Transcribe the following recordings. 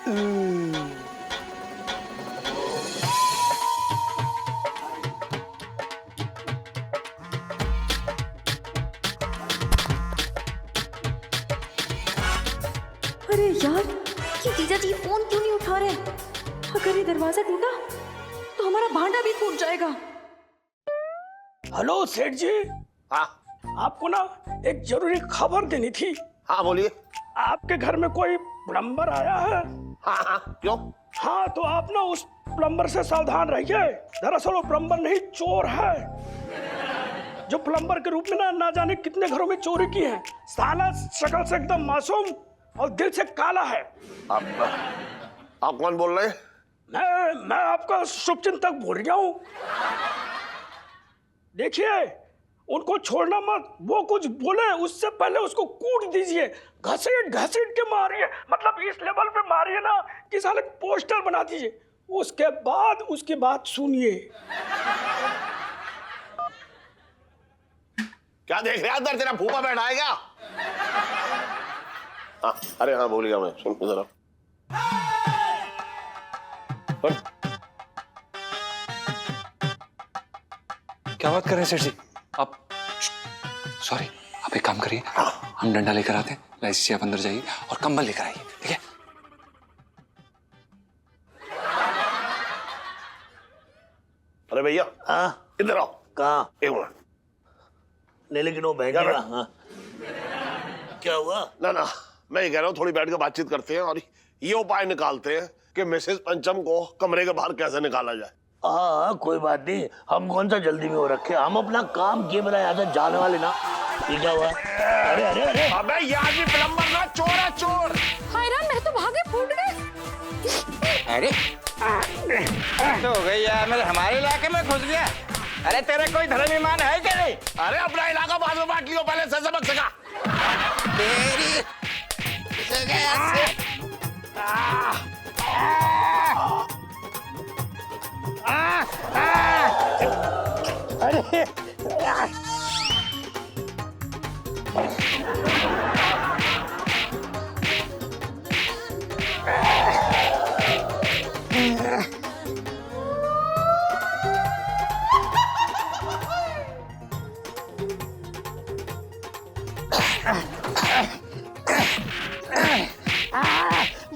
अरे यार, ये जीजा जी फोन क्यों नहीं उठा रहे? अगर ये दरवाजा टूटा तो हमारा भांडा भी फूट जाएगा। हेलो सेठ जी। हाँ आपको ना एक जरूरी खबर देनी थी। हाँ बोलिए। आपके घर में कोई प्लम्बर आया है? हाँ हाँ क्यों? हाँ तो आप ना उस प्लम्बर से सावधान रहिए। दरअसल वो प्लम्बर नहीं, चोर है, जो प्लम्बर के रूप में ना जाने कितने घरों में चोरी की है। साला शक्ल से एकदम मासूम और दिल से काला है। आप कौन बोल रहे हैं? मैं आपका शुभचिंतक बोल रहा हूँ। देखिए, उनको छोड़ना मत। वो कुछ बोले उससे पहले उसको कूट दीजिए, घसीट घसीट के मारिए, मतलब इस लेवल पे मारिए ना कि साले पोस्टर बना दीजिए। उसके बाद उसकी बात सुनिए। क्या देख रहे अंदर? तेरा फूफा बैठा है क्या? हाँ, अरे हाँ बोलिएगा, मैं सुन जरा। क्या बात कर रहे हैं सेठ जी आप? सॉरी, आप एक काम करिए, हम डंडा लेकर आते हैं, लाइसी से आप अंदर जाइए और कंबल लेकर आइए, ठीक है? अरे भैया इधर आओ। कहाँ? एक मिनट। नहीं लेकिन वो बहन क्या हाँ। क्या हुआ? ना मैं ये कह रहा हूँ, थोड़ी बैठ के बातचीत करते हैं और ये उपाय निकालते हैं कि मिसेस पंचम को कमरे के बाहर कैसे निकाला जाए। हाँ कोई बात नहीं, हम कौन सा जल्दी में हो रखे, हम अपना काम किए बिना यहाँ से जाने वाले ना। ये क्या हुआ? अरे अरे अरे अबे ये आदमी प्लम्बर ना, चोर है चोर। हाय राम, मैं तो भागे फूट गए। अरे तो हो गई यार, मेरे हमारे इलाके में घुस गया। अरे तेरे कोई धर्म ईमान है क्या? नहीं अरे अपना इलाका बाद में बांट लियो, पहले से सबक सका। तेरी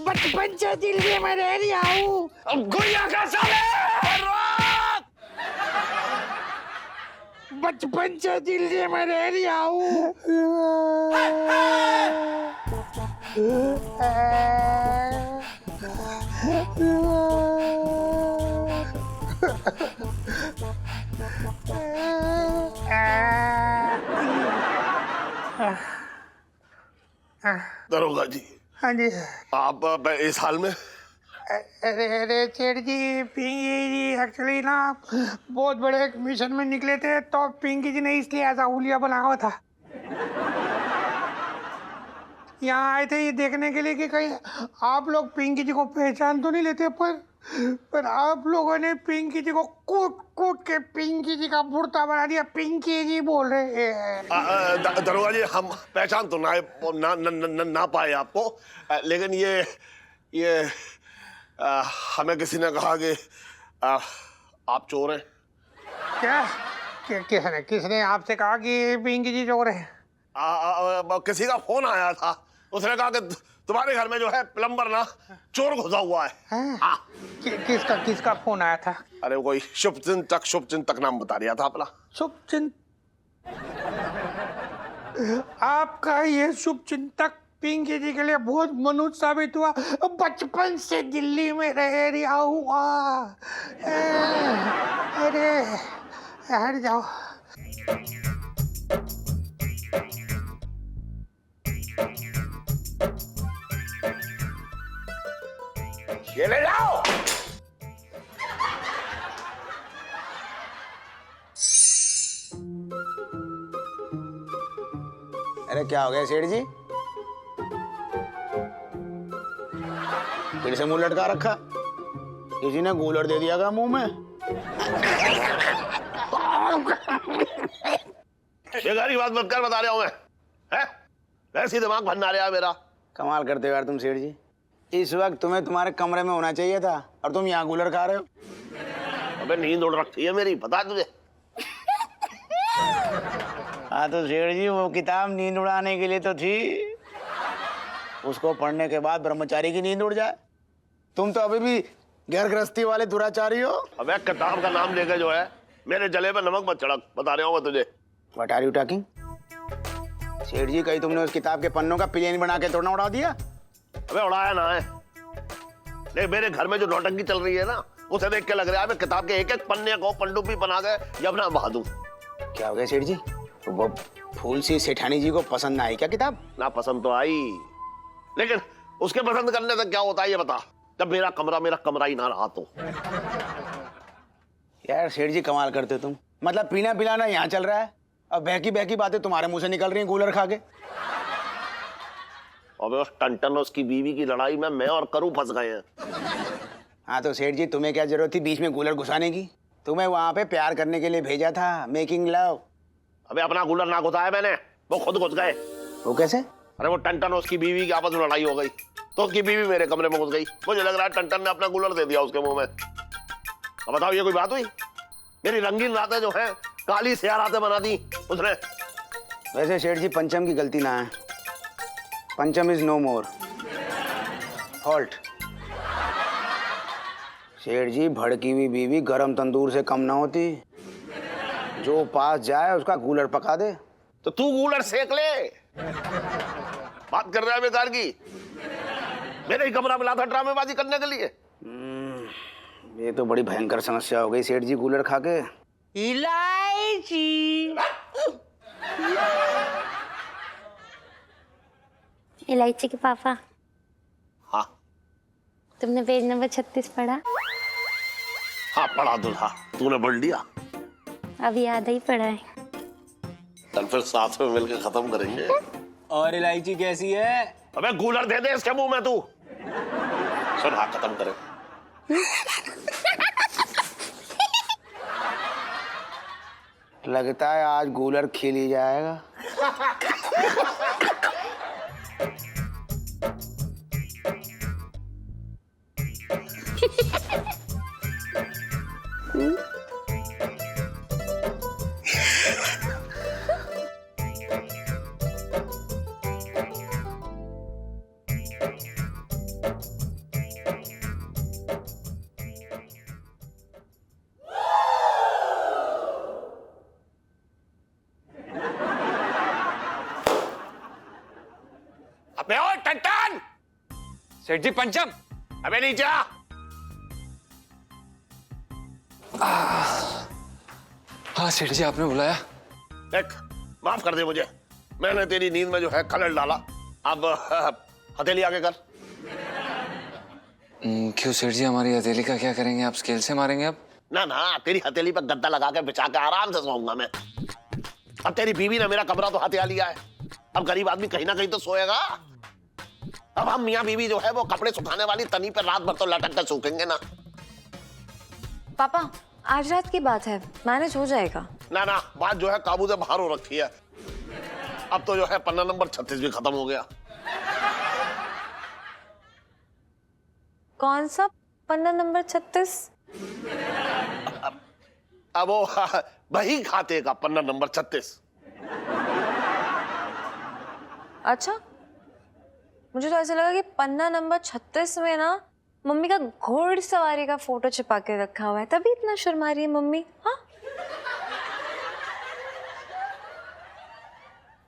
बचपन से दिल में मैं रह रही हूँ। गुड़िया का साले बचपन से दिल में मैं रह रही हूँ। दरोगा जी। हाँ जी। आप इस हाल में? अरे अरे सेठ जी, पिंकी जी एक्चुअली ना बहुत बड़े एक मिशन में निकले थे, तो पिंकी जी ने इसलिए ऐसा हुलिया बना हुआ था। यहाँ आए थे ये देखने के लिए कि कहीं आप लोग पिंकी जी को पहचान तो नहीं लेते, पर आप लोगों ने पिंकी जी को कूट कूट के पिंकी जी का बुर्ता बना दिया। पिंकी जी बोल रहे हैं। दरोगा जी, हम पहचान तो ना पाए आपको, लेकिन ये हमें किसी ने कहा कि आप चोर हैं। क्या किसने आपसे कहा कि पिंकी जी चोर है? किसी का फोन आया था, उसने कहा कि तुम्हारे घर में जो है प्लम्बर ना चोर घुसा हुआ है। हाँ। किसका फोन आया था? अरे कोई शुभचिंतक नाम बता रहा था अपना। आपका ये शुभचिंतक पिंकी जी के लिए बहुत मनुष्य साबित हुआ। बचपन से दिल्ली में रह रहा हुआ। अरे हट जाओ। ये ले जाओ। अरे क्या हो गया सेठ जी? फिर से मुंह लटका रखा, किसी ने गूलर दे दिया क्या मुंह में? ये गाली बात मत कर, बता रहा हूं मैं। है वैसे दिमाग भंडा रहा मेरा। कमाल करते हो यार तुम सेठ जी। इस वक्त तुम्हें तुम्हारे कमरे में होना चाहिए था और तुम यहाँ कूलर खा रहे हो। अबे नींद उड़ रखी है मेरी, पता है तुझे? हाँ तो सेठ जी वो किताब नींद उड़ाने के लिए तो थी, उसको पढ़ने के बाद ब्रह्मचारी की नींद उड़ जाए। तुम तो अभी भी घर गृहस्थी वाले दुराचारी हो। अबे किताब का नाम लेके जो है मेरे जले पे नमक मत छिड़क, बता रहा हूँ मैं तुझे। What are you talking? Seth ji कहीं तुमने उस किताब के पन्नों का प्लेन बना के तोड़ना उड़ा दिया? अबे उड़ाया ना है, नहीं मेरे घर में जो नौटंकी चल रही है ना उसे देख के लग रहा है मैं किताब के एक एक पन्ने को पनडुब्बी बना के यमुना बहा दूं। क्या हो गया सेठ जी? तो वो फूल सी सेठानी जी को पसंद ना आई क्या किताब? ना पसंद तो आई, लेकिन उसके पसंद करने से क्या होता है ये बता, जब मेरा कमरा ही ना रहा तो। यार सेठ जी कमाल करते हो तुम। मतलब पीना पिलाना यहाँ चल रहा है और बहकी बातें तुम्हारे मुंह से निकल रही हैं कूलर खा के। अबे उस टंटन उसकी बीवी की लड़ाई में मैं और करू फंस गए हैं। हाँ तो सेठ जी तुम्हें क्या जरूरत थी बीच में कूलर घुसाने की? तुम्हें वहां पे प्यार करने के लिए भेजा था, मेकिंग लव। अबे अपना कूलर ना घुसाया मैंने, वो खुद घुस गए। वो कैसे? अरे वो टंटन उसकी बीवी की आपस में लड़ाई हो गई तो उसकी बीवी मेरे कमरे में घुस गई। मुझे लग रहा है टंटन ने अपना कूलर दे दिया उसके मुंह में। अब बताओ ये कोई बात हुई? मेरी रंगीन रातें जो है काली स्याह रातें बना दी उसने। वैसे सेठ जी पंचम की गलती ना है, पंचम इज नो मोर फॉल्ट। सेठ जी भड़की हुई बीवी गरम तंदूर से कम ना होती, जो पास जाए उसका कूलर पका दे। तो तू कूलर सेक ले, बात कर रहा है बेकार की। मेरे ही कमरा मिला था ड्रामेबाजी करने के लिए। ये तो बड़ी भयंकर समस्या हो गई सेठ जी कूलर खा के। इलायची इलायची के पापा, हाँ तुमने पेज नंबर 36 पढ़ा? हाँ पढ़ा दूल्हा, तूने पढ़ लिया? अभी आधा ही पढ़ा है। कल फिर साथ में मिलकर खत्म करेंगे। और इलायची कैसी है? अबे कूलर दे दे इसके मुंह में तू। सुन हाँ खत्म करे। लगता है आज कूलर खिल ही जाएगा। अबे ओ टंटन! सेठ जी पंचम। अबे नीचे आ। हाँ सेठ जी आपने बुलाया? देख माफ कर दे मुझे, मैंने तेरी नींद में जो है खलल डाला। अब हथेली आगे कर। क्यों सेठ जी हमारी हथेली का क्या करेंगे आप? स्केल से मारेंगे अब? ना ना तेरी हथेली पर गद्दा लगा के बिछा के आराम से सोऊंगा मैं। अब तेरी बीवी ने मेरा कमरा तो हथिया लिया है, अब गरीब आदमी कहीं ना कहीं तो सोएगा। अब हम मियाँ बीवी जो है वो कपड़े सुखाने वाली तनी पर रात भर तो लटक कर सूखेंगे ना। पापा आज रात की बात है, मैनेज हो जाएगा। ना ना बात जो है काबू से बाहर हो रखी है। अब तो जो है पन्ना नंबर 36 भी खत्म हो गया। कौन सा पन्ना नंबर 36? अब वो वही खाते का पन्ना नंबर 36। अच्छा मुझे तो ऐसा लगा कि पन्ना नंबर 36 में ना मम्मी का घोड़सवारी का फोटो छिपा के रखा हुआ है, तभी इतना शर्मा रही है मम्मी। हाँ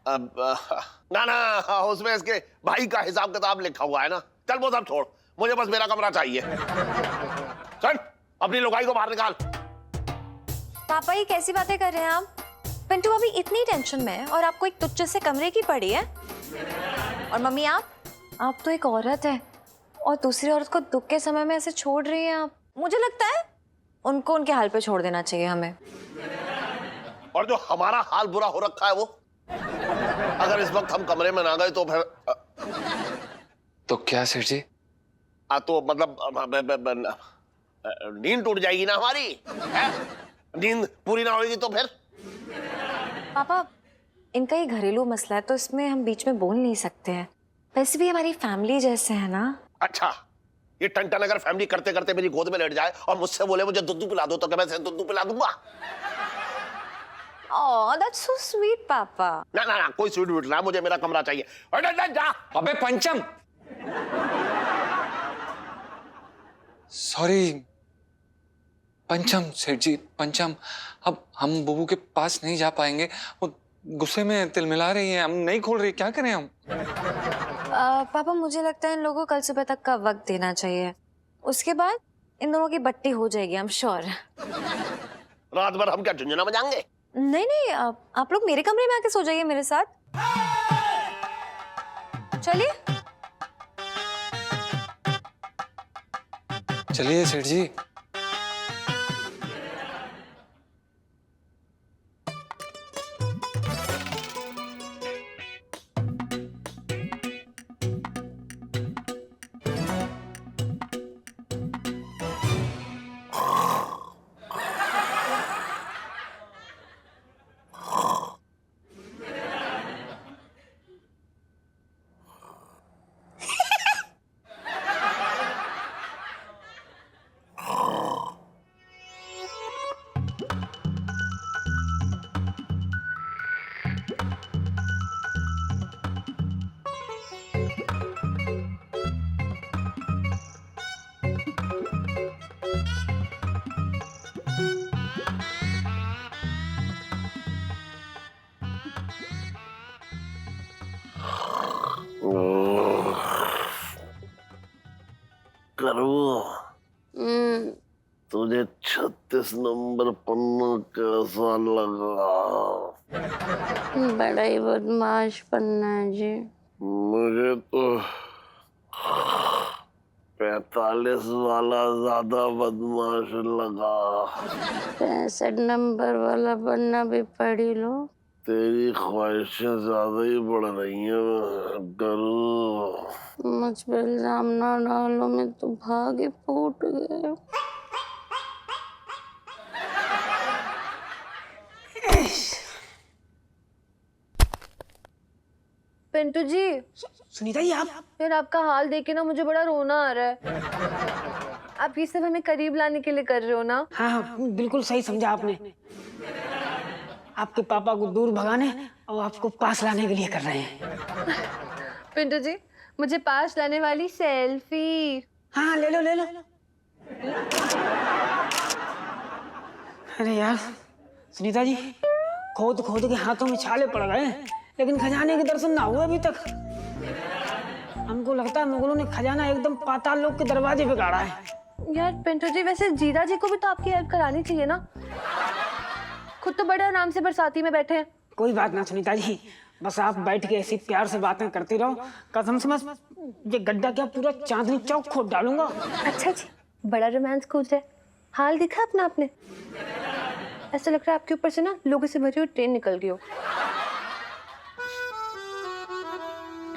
अब ना ना उसमें इसके भाई का हिसाब किताब लिखा हुआ है ना। चल वो सब छोड़, मुझे बस मेरा कमरा चाहिए। चल अपनी लुगाई को बाहर निकाल। पापा ये कैसी बातें कर रहे हैं आप? पिंटू अभी इतनी टेंशन में है और आपको एक तुच्छ से कमरे की पड़ी है। और मम्मी आप तो एक औरत है और दूसरी औरत को दुख के समय में ऐसे छोड़ रही हैं आप। मुझे लगता है उनको उनके हाल पे छोड़ देना चाहिए हमें। और जो हमारा हाल बुरा हो रखा है वो, अगर इस वक्त हम कमरे में ना गए तो फिर तो क्या सेठ जी? तो मतलब नींद टूट जाएगी ना हमारी है? नींद पूरी ना होगी तो फिर। पापा इनका ये घरेलू मसला है तो इसमें हम बीच में बोल नहीं सकते हैं। वैसे भी हमारी फैमिली जैसे है ना। अच्छा, ये टंटन अगर फैमिली करते करते मेरी गोद में लेट जाए और मुझसे बोले मुझे दूध पिला दो, तो क्या मैं इसे दूध पिला दूंगा? Oh, that's so sweet, पापा। ना ना ना, कोई स्वीट विट ना, मुझे मेरा कमरा चाहिए। जा। अबे पंचम, सॉरी पंचम सेठ जी, पंचम, अब हम बुबू के पास नहीं जा पाएंगे, वो गुस्से में तिलमिला रही है, हम नहीं खोल रही, क्या करें हम? पापा मुझे लगता है इन लोगों को कल सुबह तक का वक्त देना चाहिए, उसके बाद इन दोनों की बट्टी हो जाएगी, आई एम श्योर। रात भर हम क्या झुंझुना बजाएंगे? नहीं नहीं, आप लोग मेरे कमरे में आके सो जाइए मेरे साथ। चलिए चलिए सेठ जी। करो, तुझे 36 नंबर पन्ना कैसा लगा? बड़ा ही बदमाश पन्ना है जी। मुझे तो 45 वाला ज्यादा बदमाश लगा। 65 नंबर वाला पन्ना भी पढ़ी लो। तेरी ख्वाहिशें ज्यादा ही बढ़ रही हैं करो। मुझ पे इल्जाम ना डालो, मैं तो भागे फूट गए। पिंटू जी, सुनीता जी आप यार आपका हाल देख के ना मुझे बड़ा रोना आ रहा है। आप ये सब हमें करीब लाने के लिए कर रहे हो ना? हाँ हाँ बिल्कुल सही समझा आपने। आपके पापा को दूर भगाने और आपको पास लाने के लिए कर रहे हैं। पिंटू जी, मुझे पास लाने वाली सेल्फी। हाँ ले लो ले लो। अरे यार सुनीता जी, खोद खोद के हाथों में छाले पड़ गए, लेकिन खजाने के दर्शन ना हुए अभी तक। हमको लगता है मुगलों ने खजाना एकदम पाताल लोक के दरवाजे पे गाड़ा है। यार पिंटू जी, वैसे जीजा जी को भी तो आपकी हेल्प करानी चाहिए ना, खुद तो बड़े आराम से बरसाती में बैठे हैं। कोई बात ना सुनीता जी, बस आप बैठ के ऐसी प्यार से बातें करती रहो, कसम से मैं ये गड्ढा क्या पूरा चांदनी चौक खोद डालूंगा। अच्छा जी, बड़ा रोमांस खोज है। हाल दिखा अपना आपने? ऐसा लग रहा है आपके ऊपर से ना लोगों से भरी हुई ट्रेन निकल गई हो।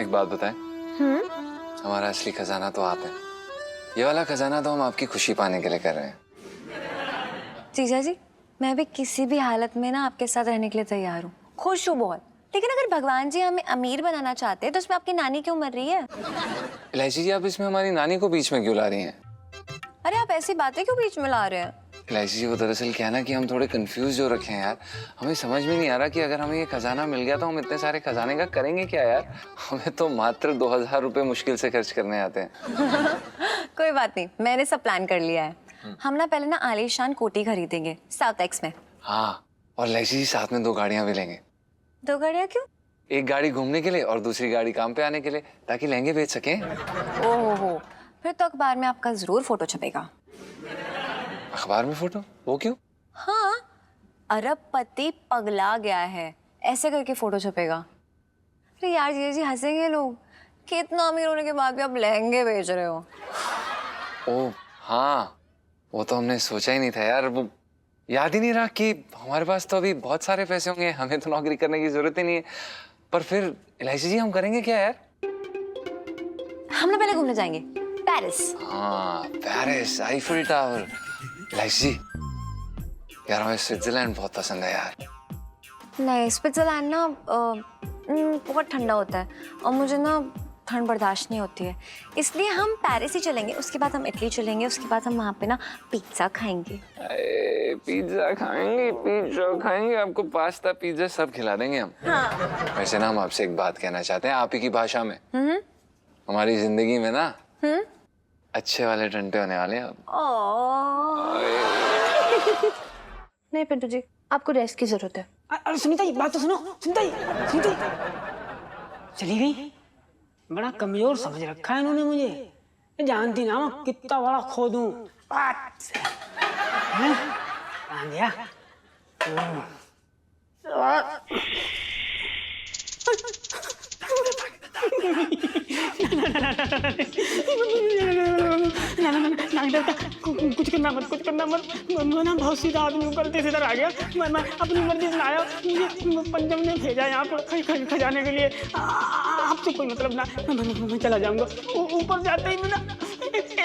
एक बात बताएं, हमारा असली खजाना तो आप है। ये वाला खजाना तो हम आपकी खुशी पाने के लिए कर रहे हैं। जीजा जी, मैं भी किसी भी हालत में ना आपके साथ रहने के लिए तैयार हूँ, खुश हूँ बहुत। लेकिन अगर भगवान जी हमें अमीर बनाना चाहते हैं तो उसमें आपकी नानी क्यों मर रही है? इलायची जी, आप इसमें हमारी नानी को बीच में क्यों ला रही हैं? अरे आप ऐसी बातें क्यों बीच में ला रहे हैं? इलायची जी, वो दरअसल क्या है ना कि हम थोड़े कंफ्यूज हो रखे हैं यार। हमें समझ में नहीं आ रहा कि अगर हमें ये खजाना मिल गया तो हम इतने सारे खजाने का करेंगे क्या यार। हमें तो मात्र 2000 रुपए मुश्किल से खर्च करने आते हैं। कोई बात नहीं, मैंने सब प्लान कर लिया है। हम ना पहले ना आलीशान कोठी खरीदेंगे साउथ एक्स में। हाँ, और इलायची जी साथ में 2 गाड़ियां भी लेंगे। 2 गाड़ियाँ क्यों? एक गाड़ी घूमने के लिए और दूसरी गाड़ी काम पे आने के लिए, ताकि लहंगे बेच सकें। ओहो, फिर तो अखबार में आपका जरूर फोटो छपेगा। अखबार में फोटो? वो क्यों? हाँ, अरबपति पगला गया है, ऐसे करके फोटो छपेगा। अरे यार जी हंसेंगे लोग कि इतना अमीर होने के बाद भी आप लहंगे बेच रहे हो। ओह हाँ, वो तो हमने सोचा ही नहीं था यार। वो याद ही नहीं रहा कि हमारे पास तो अभी बहुत सारे पैसे होंगे, हमें तो नौकरी करने की जरूरत ही नहीं है। पर फिर इलायची जी, हम करेंगे क्या यार? हम ना पहले घूमने जाएंगे पेरिस। हाँ, पेरिस, आईफिल टावर। इलायची जी, यार हमें स्विट्जरलैंड बहुत पसंद है यार। नहीं, स्विट्जरलैंड ना बहुत ठंडा होता है और मुझे ना ठंड बर्दाश्त नहीं होती है, इसलिए हम पेरिस ही चलेंगे, उसके बाद हम इटली चलेंगे, उसके बाद हम वहाँ पे ना पिज्ज़ा खाएंगे। पिज्जा खाएंगे, आपको पास्ता पिज्जा सब खिला देंगे हम। हाँ। वैसे ना हम आपसे एक बात कहना चाहते हैं आप ही की भाषा में। हमारी जिंदगी में ना अच्छे वाले टंटे होने वाले हैं अब। नहीं पिंटू जी, आपको रेस्ट की जरूरत है। अरे सुनीता जी बात तो सुनो। सुनीता जी चली गई। बड़ा कमजोर समझ रखा है इन्होंने मुझे। मैं जानती ना मैं कितना बड़ा खो दूं। बात से गया। कुछ करना मत। मैं ना बहुत सीधा आदमी हूँ, गलती से इधर आ गया। मैं अपनी मर्जी से आया, मुझे पंचम ने भेजा यहाँ पर खजाने के लिए। आपसे कोई मतलब ना, मैं चला जाऊंगा। ऊपर जाते ही मैं ना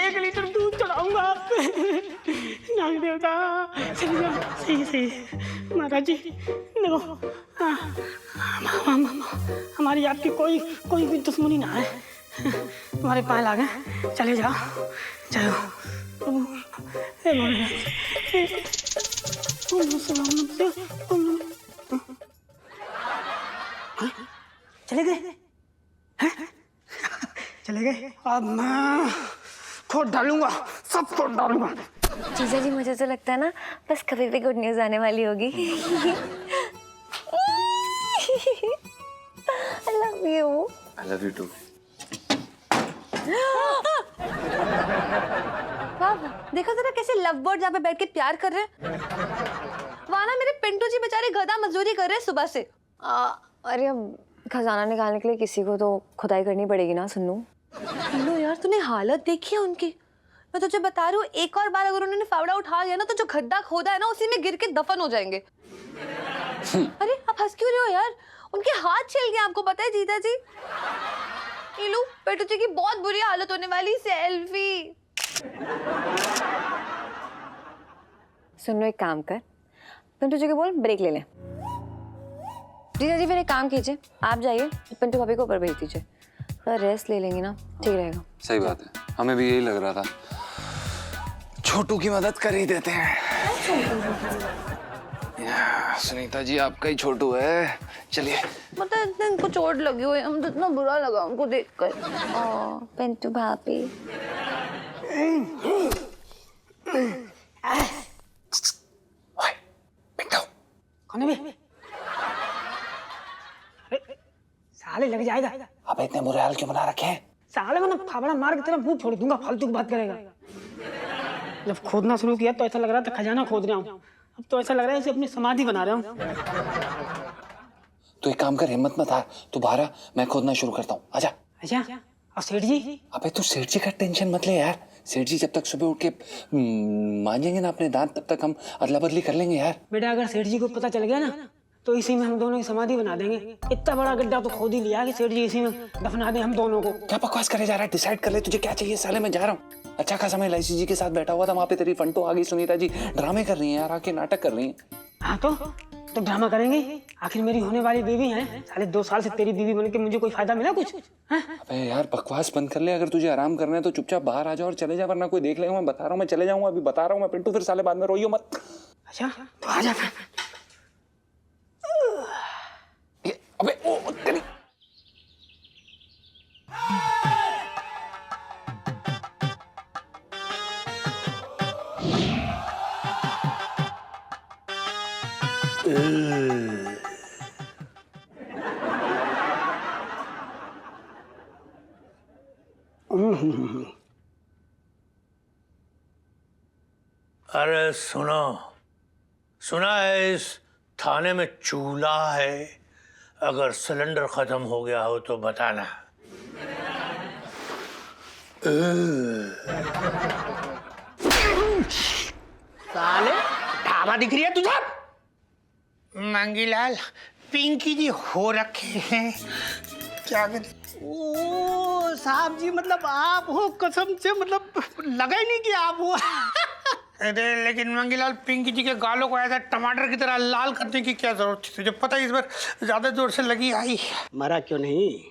1 लीटर दूध चढ़ाऊंगा आप पे। नाग देवता सही महाराज जी देखो, हमारी आपकी कोई भी दुश्मनी ना है। तुम्हारे पाए लागे, चले जाओ चले गए। अब मैं खोद डालूंगा, सब खोद डालूंगा। जीजा जी मुझे तो लगता है ना बस कभी भी गुड न्यूज आने वाली होगी। I love you. I love you too. वाह, देखो जरा कैसे लव बर्ड जहाँ पे बैठ के प्यार कर रहे हैं। वहाँ ना मेरे पिंटू जी बेचारे गधा मजदूरी कर रहे हैं सुबह से। अरे अब खजाना निकालने के लिए किसी को तो खुदाई करनी पड़ेगी ना सुन्नू। लो यार, तूने हालत देखी है उनकी। मैं तुझे बता रही हूँ, एक और बार अगर उन्होंने फावड़ा उठा लिया ना तो जो गड्ढा खोदा है ना उसी में गिर के दफन हो जाएंगे। अरे आप हंस क्यों रहे हो यार? उनके हाथ छिल गए, आपको पता है जीजा जी? इलू पेटू जी की बहुत बुरी हालत होने वाली। सेल्फी। सुन लो, एक काम कर, पिंटू जी को बोल ब्रेक ले लें। जीजा जी फिर एक काम कीजिए, आप जाइए पिंटू भाभी को ऊपर भेज दीजिए, थोड़ा रेस्ट ले लेंगे ना, ठीक रहेगा। सही बात है, हमें भी यही लग रहा था। छोटू की मदद कर ही देते हैं। सुनीता जी आपका ही छोटू है, चलिए। मतलब इतने इनको चोट लगी हुई है, हम इतना बुरा लगा उनको देखकर। पिंटू भाभी कौन है बे? साले लग जाएगा। अब इतने बुरे हाल क्यों बना रखे हैं? साले मैंने फावड़ा मार के तेरा मुंह फोड़ दूंगा, फालतू की बात करेगा। जब खोदना शुरू किया तो ऐसा लग रहा था खजाना खोद रहा हूँ, अब तो ऐसा लग रहा है जैसे अपनी समाधि बना रहा हूँ। तो एक काम कर, हिम्मत मत हार, तू बाहर आ, मैं खोदना शुरू करता हूँ, आजा। अच्छा, और सेठ जी? अबे तू सेठ जी का टेंशन मत ले यार, सेठ जी जब तक सुबह उठ के मांजेंगे ना अपने दांत तब तक हम अदला बदली कर लेंगे यार। बेटा अगर सेठ जी को पता चल गया ना तो इसी में हम दोनों की समाधि बना देंगे। इतना बड़ा गड्ढा तो खोद ही लिया कि सेठ जी इसी में दफना दें हम दोनों को। क्या बकवास करे जा रहा है? डिसाइड कर ले तुझे क्या चाहिए। साले मैं जा रहा हूँ, अच्छा खासा मैं एलआईसी जी के साथ बैठा हुआ था, वहाँ पे तेरी फंटो आ गई, सुनीता जी ड्रामे कर रही हैं यार, आके नाटक कर रही हैं। हाँ तो ड्रामा करेंगे, आखिर मेरी होने वाली बीवी है। साले 2 साल से तेरी बीवी बन के मुझे कोई फायदा मिला कुछ? अबे यार बकवास बंद कर ले, अगर तुझे आराम करना है तो चुपचाप बाहर आ जाओ और चले जा, वरना कोई देख लेगा। मैं बता रहा हूँ, मैं चले जाऊंगा, अभी बता रहा हूँ मैं पिंटू, फिर साले बाद में रोइयो मत। अच्छा तो आ जा। अबे ओ तेरी अरे सुना है इस थाने में चूल्हा है, अगर सिलेंडर खत्म हो गया हो तो बताना। साले ढाबा दिख रही है तुझे? मंगीलाल पिंकी जी हो रखे हैं क्या करें? ओ साहब जी, मतलब आप हो? कसम से मतलब लगा ही नहीं कि आप हो। अरे लेकिन मंगीलाल पिंकी जी के गालों को ऐसा टमाटर की तरह लाल करने की क्या जरूरत थी? तुझे पता है इस बार ज्यादा जोर से लगी आई। मरा क्यों नहीं?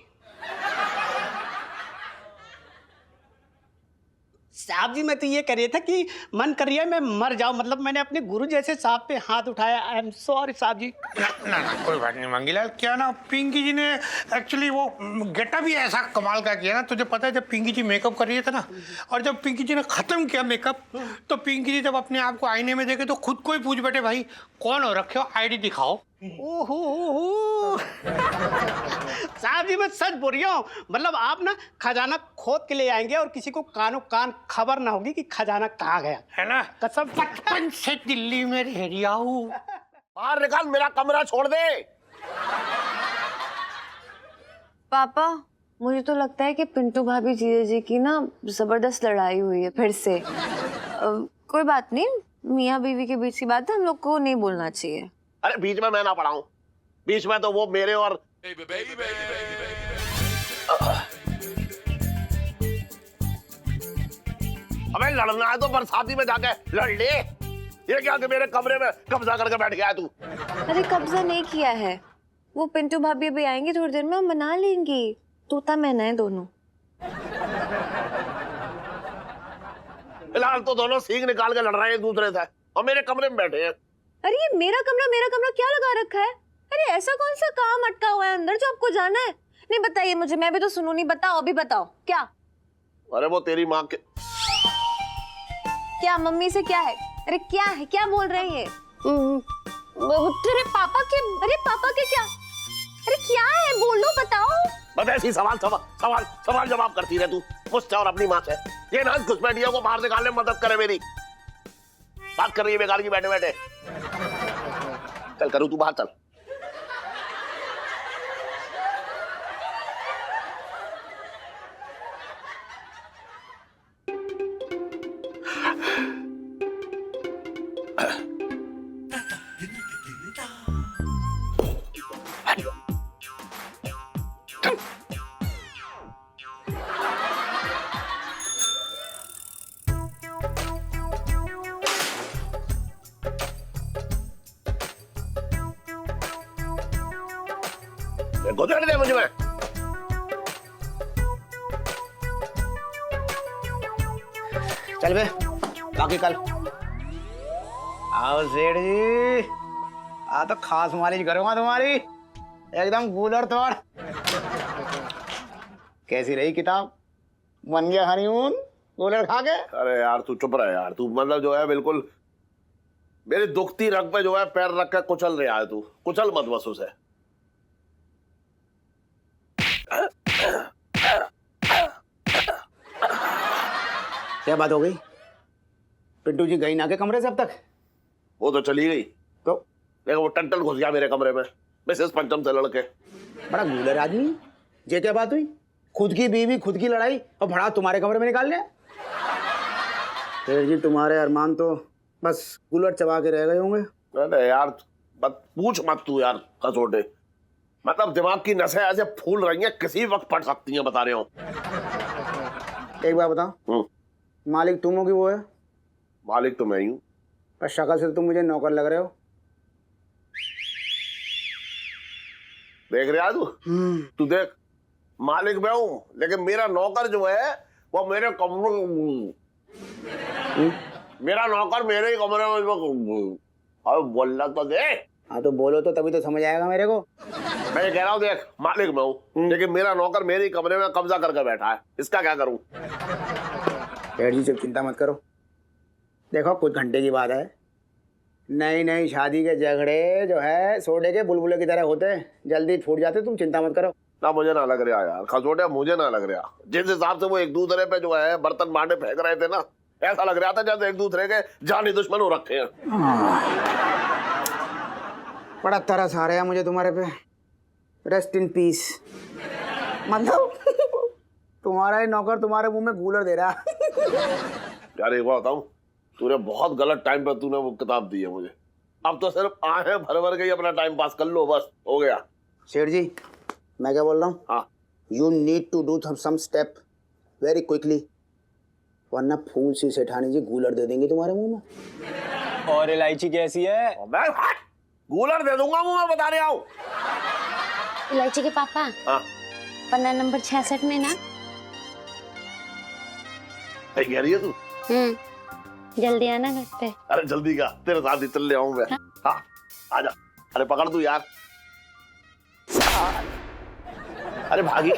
साहब जी मैं तो ये कह रही था कि मन कर रही है मैं मर जाऊं, मतलब मैंने अपने गुरु जैसे साहब पे हाथ उठाया। आई एम सॉरी साहब जी। ना कोई बात नहीं मंगीलाल। क्या ना पिंकी जी ने एक्चुअली वो गेटअप भी ऐसा कमाल का किया ना, तुझे पता है जब पिंकी जी मेकअप कर रही थी ना, और जब पिंकी जी ने खत्म किया मेकअप, तो पिंकी जी जब अपने आप को आईने में देखे तो खुद को ही पूछ बैठे भाई कौन हो रखे हो, आईडी दिखाओ। ओहो साहब जी मैं सच बोल रही हूँ, मतलब आप ना खजाना खोद के ले आएंगे और किसी को कानो कान खबर ना होगी कि खजाना कहाँ गया, है ना। कसम। बचपन से दिल्ली में रह रहा हूँ। बाहर निकाल, मेरा कमरा छोड़ दे। पापा मुझे तो लगता है कि पिंटू भाभी जीजा जी की ना जबरदस्त लड़ाई हुई है फिर से। कोई बात नहीं, मियाँ बीवी के बीच की बात है, हम लोग को नहीं बोलना चाहिए। अरे बीच में मैं ना पड़ा हूं, बीच में तो वो मेरे और अबे लड़ना है तो बरसाती में जाके लड़ ले। ये क्या कि मेरे कमरे में कब्जा करके बैठ गया है तू? अरे कब्जा नहीं किया है, वो पिंटू भाभी अभी आएंगी थोड़ी देर में, हम मना लेंगी। तोता मैना है दोनों। फिलहाल तो दोनों सींग निकाल के लड़ रहे हैं एक दूसरे से और मेरे कमरे में बैठे हैं। अरे ये मेरा कमरा क्या लगा रखा है? अरे ऐसा कौन सा काम अटका हुआ है अंदर जो आपको जाना है? नहीं बताइए मुझे, मैं भी तो सुनू नहीं। बताओ अभी बताओ क्या। अरे वो तेरी माँ के क्या मम्मी से क्या है? अरे क्या है, क्या बोल रही है? तेरे पापा के, अरे पापा के क्या? अरे क्या है, बोलो बताओ। बस ऐसी सवाल जवाब करती रहे तू मुझसे और अपनी माँ से। ये ना घुसपैठियों को बाहर निकालने में मदद करे मेरी। बात कर रही है बेकार की बैठे बैठे। चल करूँ, तू बाहर चल। गुजर दे मुझे। चल बे, बाकी कल आओ सेठ जी। आ तो खास मालिश करूंगा तुम्हारी, एकदम कूलर तोड़। कैसी रही किताब? बन गया हनीमून कूलर खा के? अरे यार तू चुप रह यार, तू मतलब जो है बिल्कुल मेरी दुखती रग पे जो है पैर रख कर कुचल रहा है। तू कुचल मत बस उसे। क्या बात हो गई? पिंटू जी गई ना के कमरे से अब तक? वो तो चली गई, तो देखो वो टंटल घुस गया मेरे कमरे में मिसेस पंचम से लड़के। बड़ा गूलर आदमी। ये क्या बात हुई? खुद की बीवी खुद की लड़ाई और भड़ा तुम्हारे कमरे में निकाल लिया? सेठ जी तुम्हारे अरमान तो बस कूलर चबा के रह गए होंगे। अरे यार मत पूछ मत तू यार कसोटे, मतलब दिमाग की नसें ऐसे फूल रही हैं, किसी वक्त फट सकती हैं, बता रहे हो। एक बात बताओ, मालिक तुम हो कि वो है? मालिक तो मैं ही हूँ। पर शक्ल से तुम मुझे नौकर लग रहे हो। देख रहा तू? तू देख, मालिक मैं हूँ लेकिन मेरा नौकर जो है वो मेरे कमरे, मेरा नौकर मेरे ही कमरे में। अब बोलना तो दे। हाँ तो बोलो तो तभी तो समझ आएगा मेरे को। मैं कह रहा हूँ देख, मालिक मैं हूँ लेकिन मेरा नौकर मेरे ही कमरे में कब्जा करके बैठा है, इसका क्या करूँ? सेठ जी चिंता मत करो, देखो कुछ घंटे की बात है। नई नई शादी के झगड़े जो है सोडे के बुलबुले की तरह होते हैं, जल्दी फूट जाते, तुम चिंता मत करो। ना मुझे ना लग रहा यार खसोटे, मुझे ना लग रहा। जिस हिसाब से वो एक दूसरे पे जो है बर्तन बांटे फेंक रहे थे ना, ऐसा लग रहा था जैसे एक दूसरे के जानी दुश्मन हो रखे हैं। बड़ा तरस आ रहा है मुझे तुम्हारे पे। Rest in peace. मतलब तुम्हारा ही नौकर तुम्हारे मुंह में कूलर दे रहा। यार एक बात बताऊं, तूने बहुत गलत टाइम पर तूने वो किताब दी है मुझे। अब तो सिर्फ आहें भर भर के ही अपना टाइम पास कर लो, बस हो गया। सेठ जी मैं क्या बोल रहा हूँ, हाँ you need to do some step very quickly, वरना फूल सी सेठानी जी कूलर दे देंगे तुम्हारे मुंह में। और इलायची कैसी है? मैं कूलर दे दूंगा मुंह में, बता रहा हूँ। इलायची के पापा, हाँ पन्ना नंबर 66 में ना कहीं कह रही है तू? जल्दी आना घर पे। अरे जल्दी का, तेरे साथ ही चल ले आऊं मैं। हाँ आजा। अरे पकड़ तू यार। अरे भागी।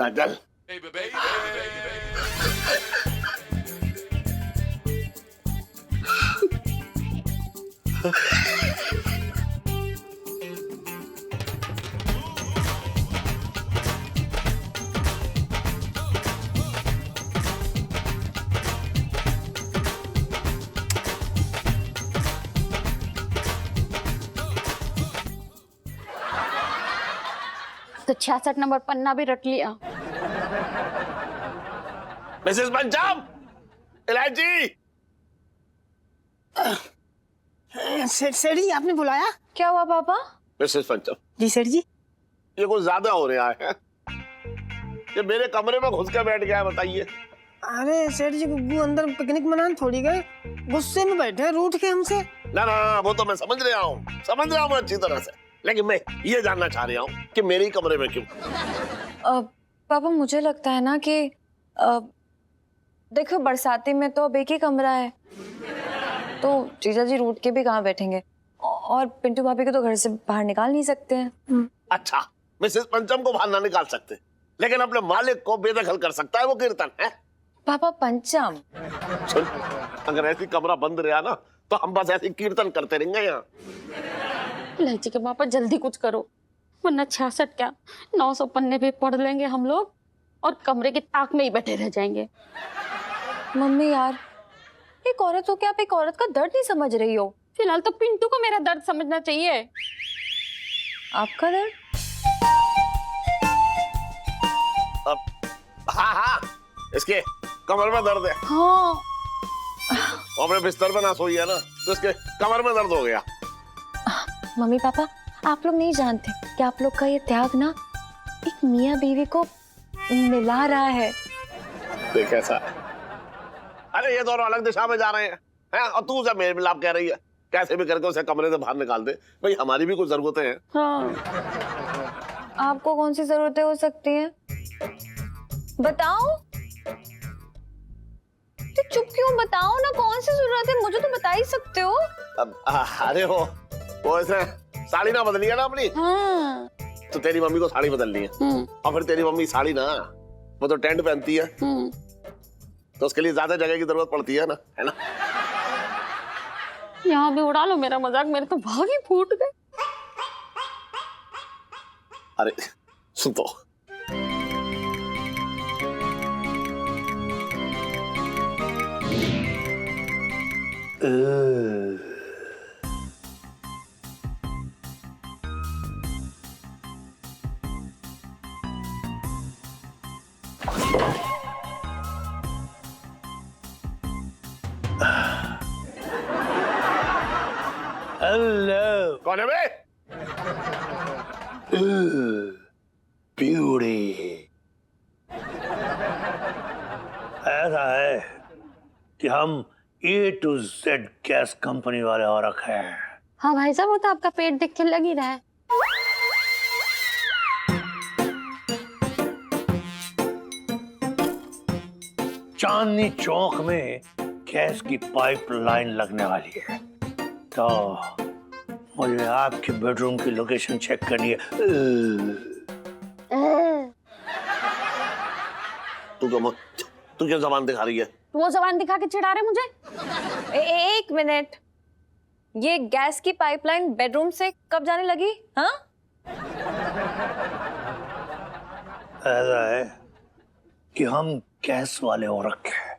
चल। तो 66 नंबर पन्ना भी रट लिया। मिसेस पंजाब, इलायची। सेठ जी आपने बुलाया? क्या हुआ पापा? मिसेस पंजाब जी सेठ जी। ये कुछ ज्यादा हो रहा है। ये मेरे कमरे में घुस के बैठ गया है, बताइए। अरे सेठ जी गुग्गू अंदर पिकनिक मनाने थोड़ी गए, गुस्से में बैठे रूठ के हमसे। ना वो तो मैं समझ रहा हूँ अच्छी तरह से, लेकिन मैं ये जानना चाह रहा हूँ कि मेरे ही कमरे में क्यों? पापा मुझे लगता है ना कि देखो बरसाती में तो अब एक ही कमरा है, तो जीजा जी रूठ के भी कहाँ बैठेंगे, और पिंटू भाभी को तो घर से बाहर निकाल नहीं सकते हैं। अच्छा, मिसेस पंचम को बाहर ना निकाल सकते, लेकिन अपने मालिक को बेदखल कर सकता है वो कीर्तन है। पापा पंचम सुन, अगर ऐसी कमरा बंद रहा ना तो हम बस ऐसी कीर्तन करते रहेंगे यहाँ। इलायची के पापा जल्दी कुछ करो, वरना 66 क्या 900 पन्ने भी पढ़ लेंगे हम लोग और कमरे की ताक में ही बैठे रह जाएंगे। मम्मी यार, एक औरत हो के आप एक औरत का दर्द नहीं समझ रही हो। फिलहाल तो पिंटू को मेरा दर्द समझना चाहिए। आपका दर्द? हाँ, इसके कमर में दर्द है। हाँ। वो अपने बिस्तर पे ना सोई है ना, तो इसके कमर में दर्द हो गया। मम्मी पापा, आप लोग नहीं जानते कि आप लोग का ये त्याग ना एक मियाँ बीवी को मिला रहा है। देख ऐसा, अरे ये दोनों अलग दिशा में जा रहे हैं और तू उसे मेल मिलाप कह रही है। कैसे भी करके उसे कमरे से बाहर निकाल दे, भाई हमारी भी कुछ जरूरतें हैं। हाँ। आपको कौन सी जरूरतें हो सकती हैं? बताओ। तो चुप क्यों? बताओ ना, कौन सी जरूरत है, मुझे तो बता ही सकते हो। अरे वो ऐसे साड़ी ना बदली है ना अपनी। हाँ। तो तेरी मम्मी को साड़ी बदलनी है, और फिर तेरी मम्मी साड़ी ना, वो तो टेंट पहनती है, तो उसके लिए ज्यादा जगह की जरूरत पड़ती है ना। यहाँ भी उड़ा लो मेरा मजाक, मेरे तो भाग ही फूट गए। अरे सुन तो, हेलो, कौन है बे? ब्यूटी। ऐसा है कि हम A to Z gas company वाले और रखे हैं। हाँ भाई साहब, वो तो आपका पेट देख के लग ही रहा है। चांदनी चौक में गैस की पाइपलाइन लगने वाली है, तो मुझे आपके बेडरूम की लोकेशन चेक करनी है। तू क्या जबान दिखा रही है? वो जबान दिखा के चिढ़ा रहे मुझे। एक मिनट, ये गैस की पाइपलाइन बेडरूम से कब जाने लगी? हाँ? ऐसा है कि हम गैस वाले हो रखे हैं,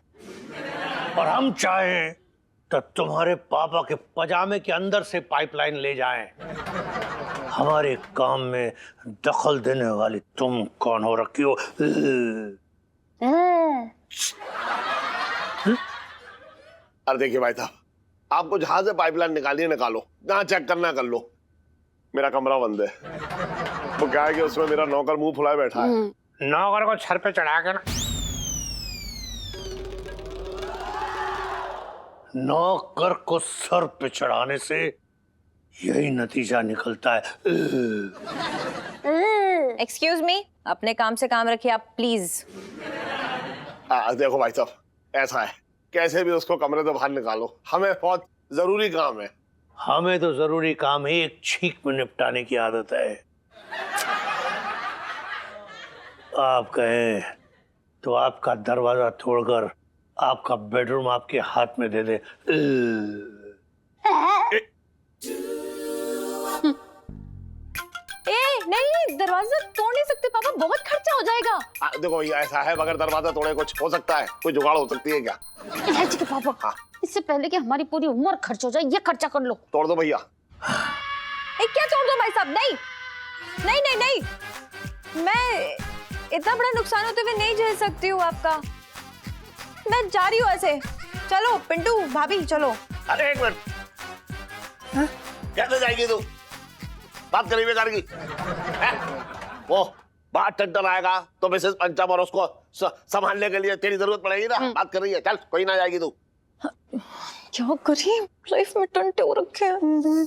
और हम चाहें तो तुम्हारे पापा के पजामे के अंदर से पाइपलाइन ले जाएं। हमारे काम में दखल देने वाली तुम कौन हो रखी हो? अरे देखिए भाई साहब, आपको जहां से पाइपलाइन निकालिए निकालो, जहां चेक करना कर लो, मेरा कमरा बंद है। वो क्या है कि उसमें मेरा नौकर मुंह फुलाए बैठा है। नौकर को सर पे चढ़ा के ना नौकर को सर पे चढ़ाने से यही नतीजा निकलता है। एक्सक्यूज मी, अपने काम से काम रखिए आप प्लीज। देखो भाई साहब, ऐसा है, कैसे भी उसको कमरे से बाहर निकालो, हमें बहुत जरूरी काम है। हमें तो जरूरी काम एक छींक में निपटाने की आदत है। आप कहें तो आपका दरवाजा तोड़कर आपका बेडरूम आपके हाथ में दे दे। नहीं, दरवाजा तोड़ नहीं सकते पापा, बहुत खर्चा हो जाएगा। देखो ये ऐसा है, बगैर दरवाजा तोड़े कुछ हो सकता है? कोई जुगाड़ हो सकती है क्या? इलायची के पापा, हाँ। इससे पहले कि हमारी पूरी उम्र खर्च हो जाए, ये खर्चा कर लो। तोड़ दो भैया। क्या तोड़ दो भाई साहब? नहीं नहीं नहीं नहीं, मैं इतना बड़ा नुकसान होते हुए नहीं झेल सकती हूँ आपका। मैं जा रही हूँ ऐसे। चलो पिंटू भाभी चलो। अरे एक मिनट, कैसे जाएगी तू? बात करी बेकार की। वो बाहर टेंडर आएगा तो मिसेस पंचम और उसको संभालने के लिए तेरी जरूरत पड़ेगी ना। बात कर रही है, चल कोई ना जाएगी तू। क्या करी, लाइफ में टंटे हो रखे हैं।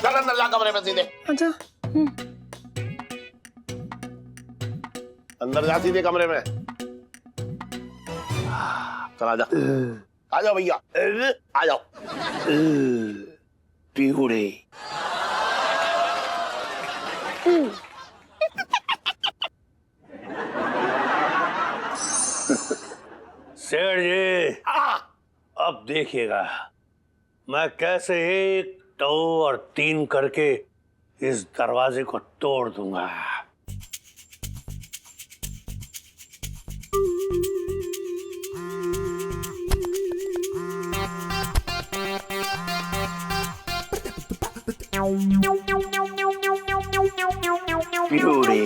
चल अंदर जा कमरे में सीधे। अच्छा अंदर जा सीधे कमरे में। चल आजा, आ जाओ भैया, आ जाओ। पीहुड़े। सेठ जी, अब देखिएगा मैं कैसे 1, 2 और 3 करके इस दरवाजे को तोड़ दूंगा। पीहुड़े।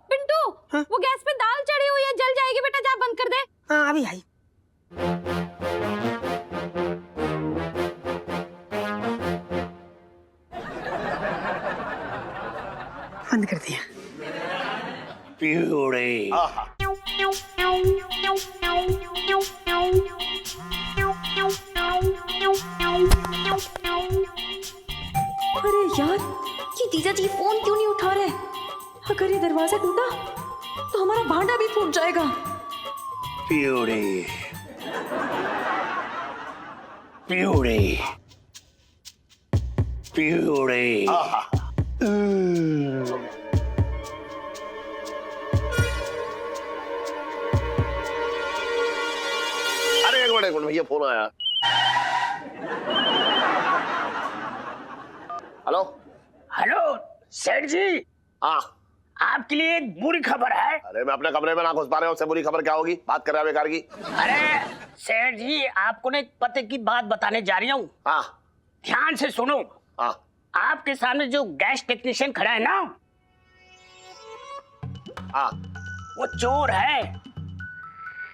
पिंटू, वो गैस पे दाल चढ़ी हुई है, जल जाएगी बेटा, जा बंद कर दे। हाँ अभी आई। बंद कर दिया। पीहुड़े। अरे यार, ये जीजा जी फोन क्यों नहीं उठा रहे? अगर ये दरवाजा टूटा तो हमारा भांडा भी फूट जाएगा। पीहुड़े। पीहुड़े। पीहुड़े। अरे एक मिनट भैया, फोन आया। हेलो हेलो सेठ जी, हाँ आपके लिए एक बुरी खबर है। अरे मैं अपने कमरे में ना घुस पा रहे हो, उससे बुरी खबर क्या होगी? बात कर रहा है बेकार की। अरे सेठ जी, आपको ना एक पते की बात बताने जा रही हूँ। हाँ ध्यान से सुनो। हाँ। आपके सामने जो गैस टेक्नीशियन खड़ा है ना, हाँ वो चोर है।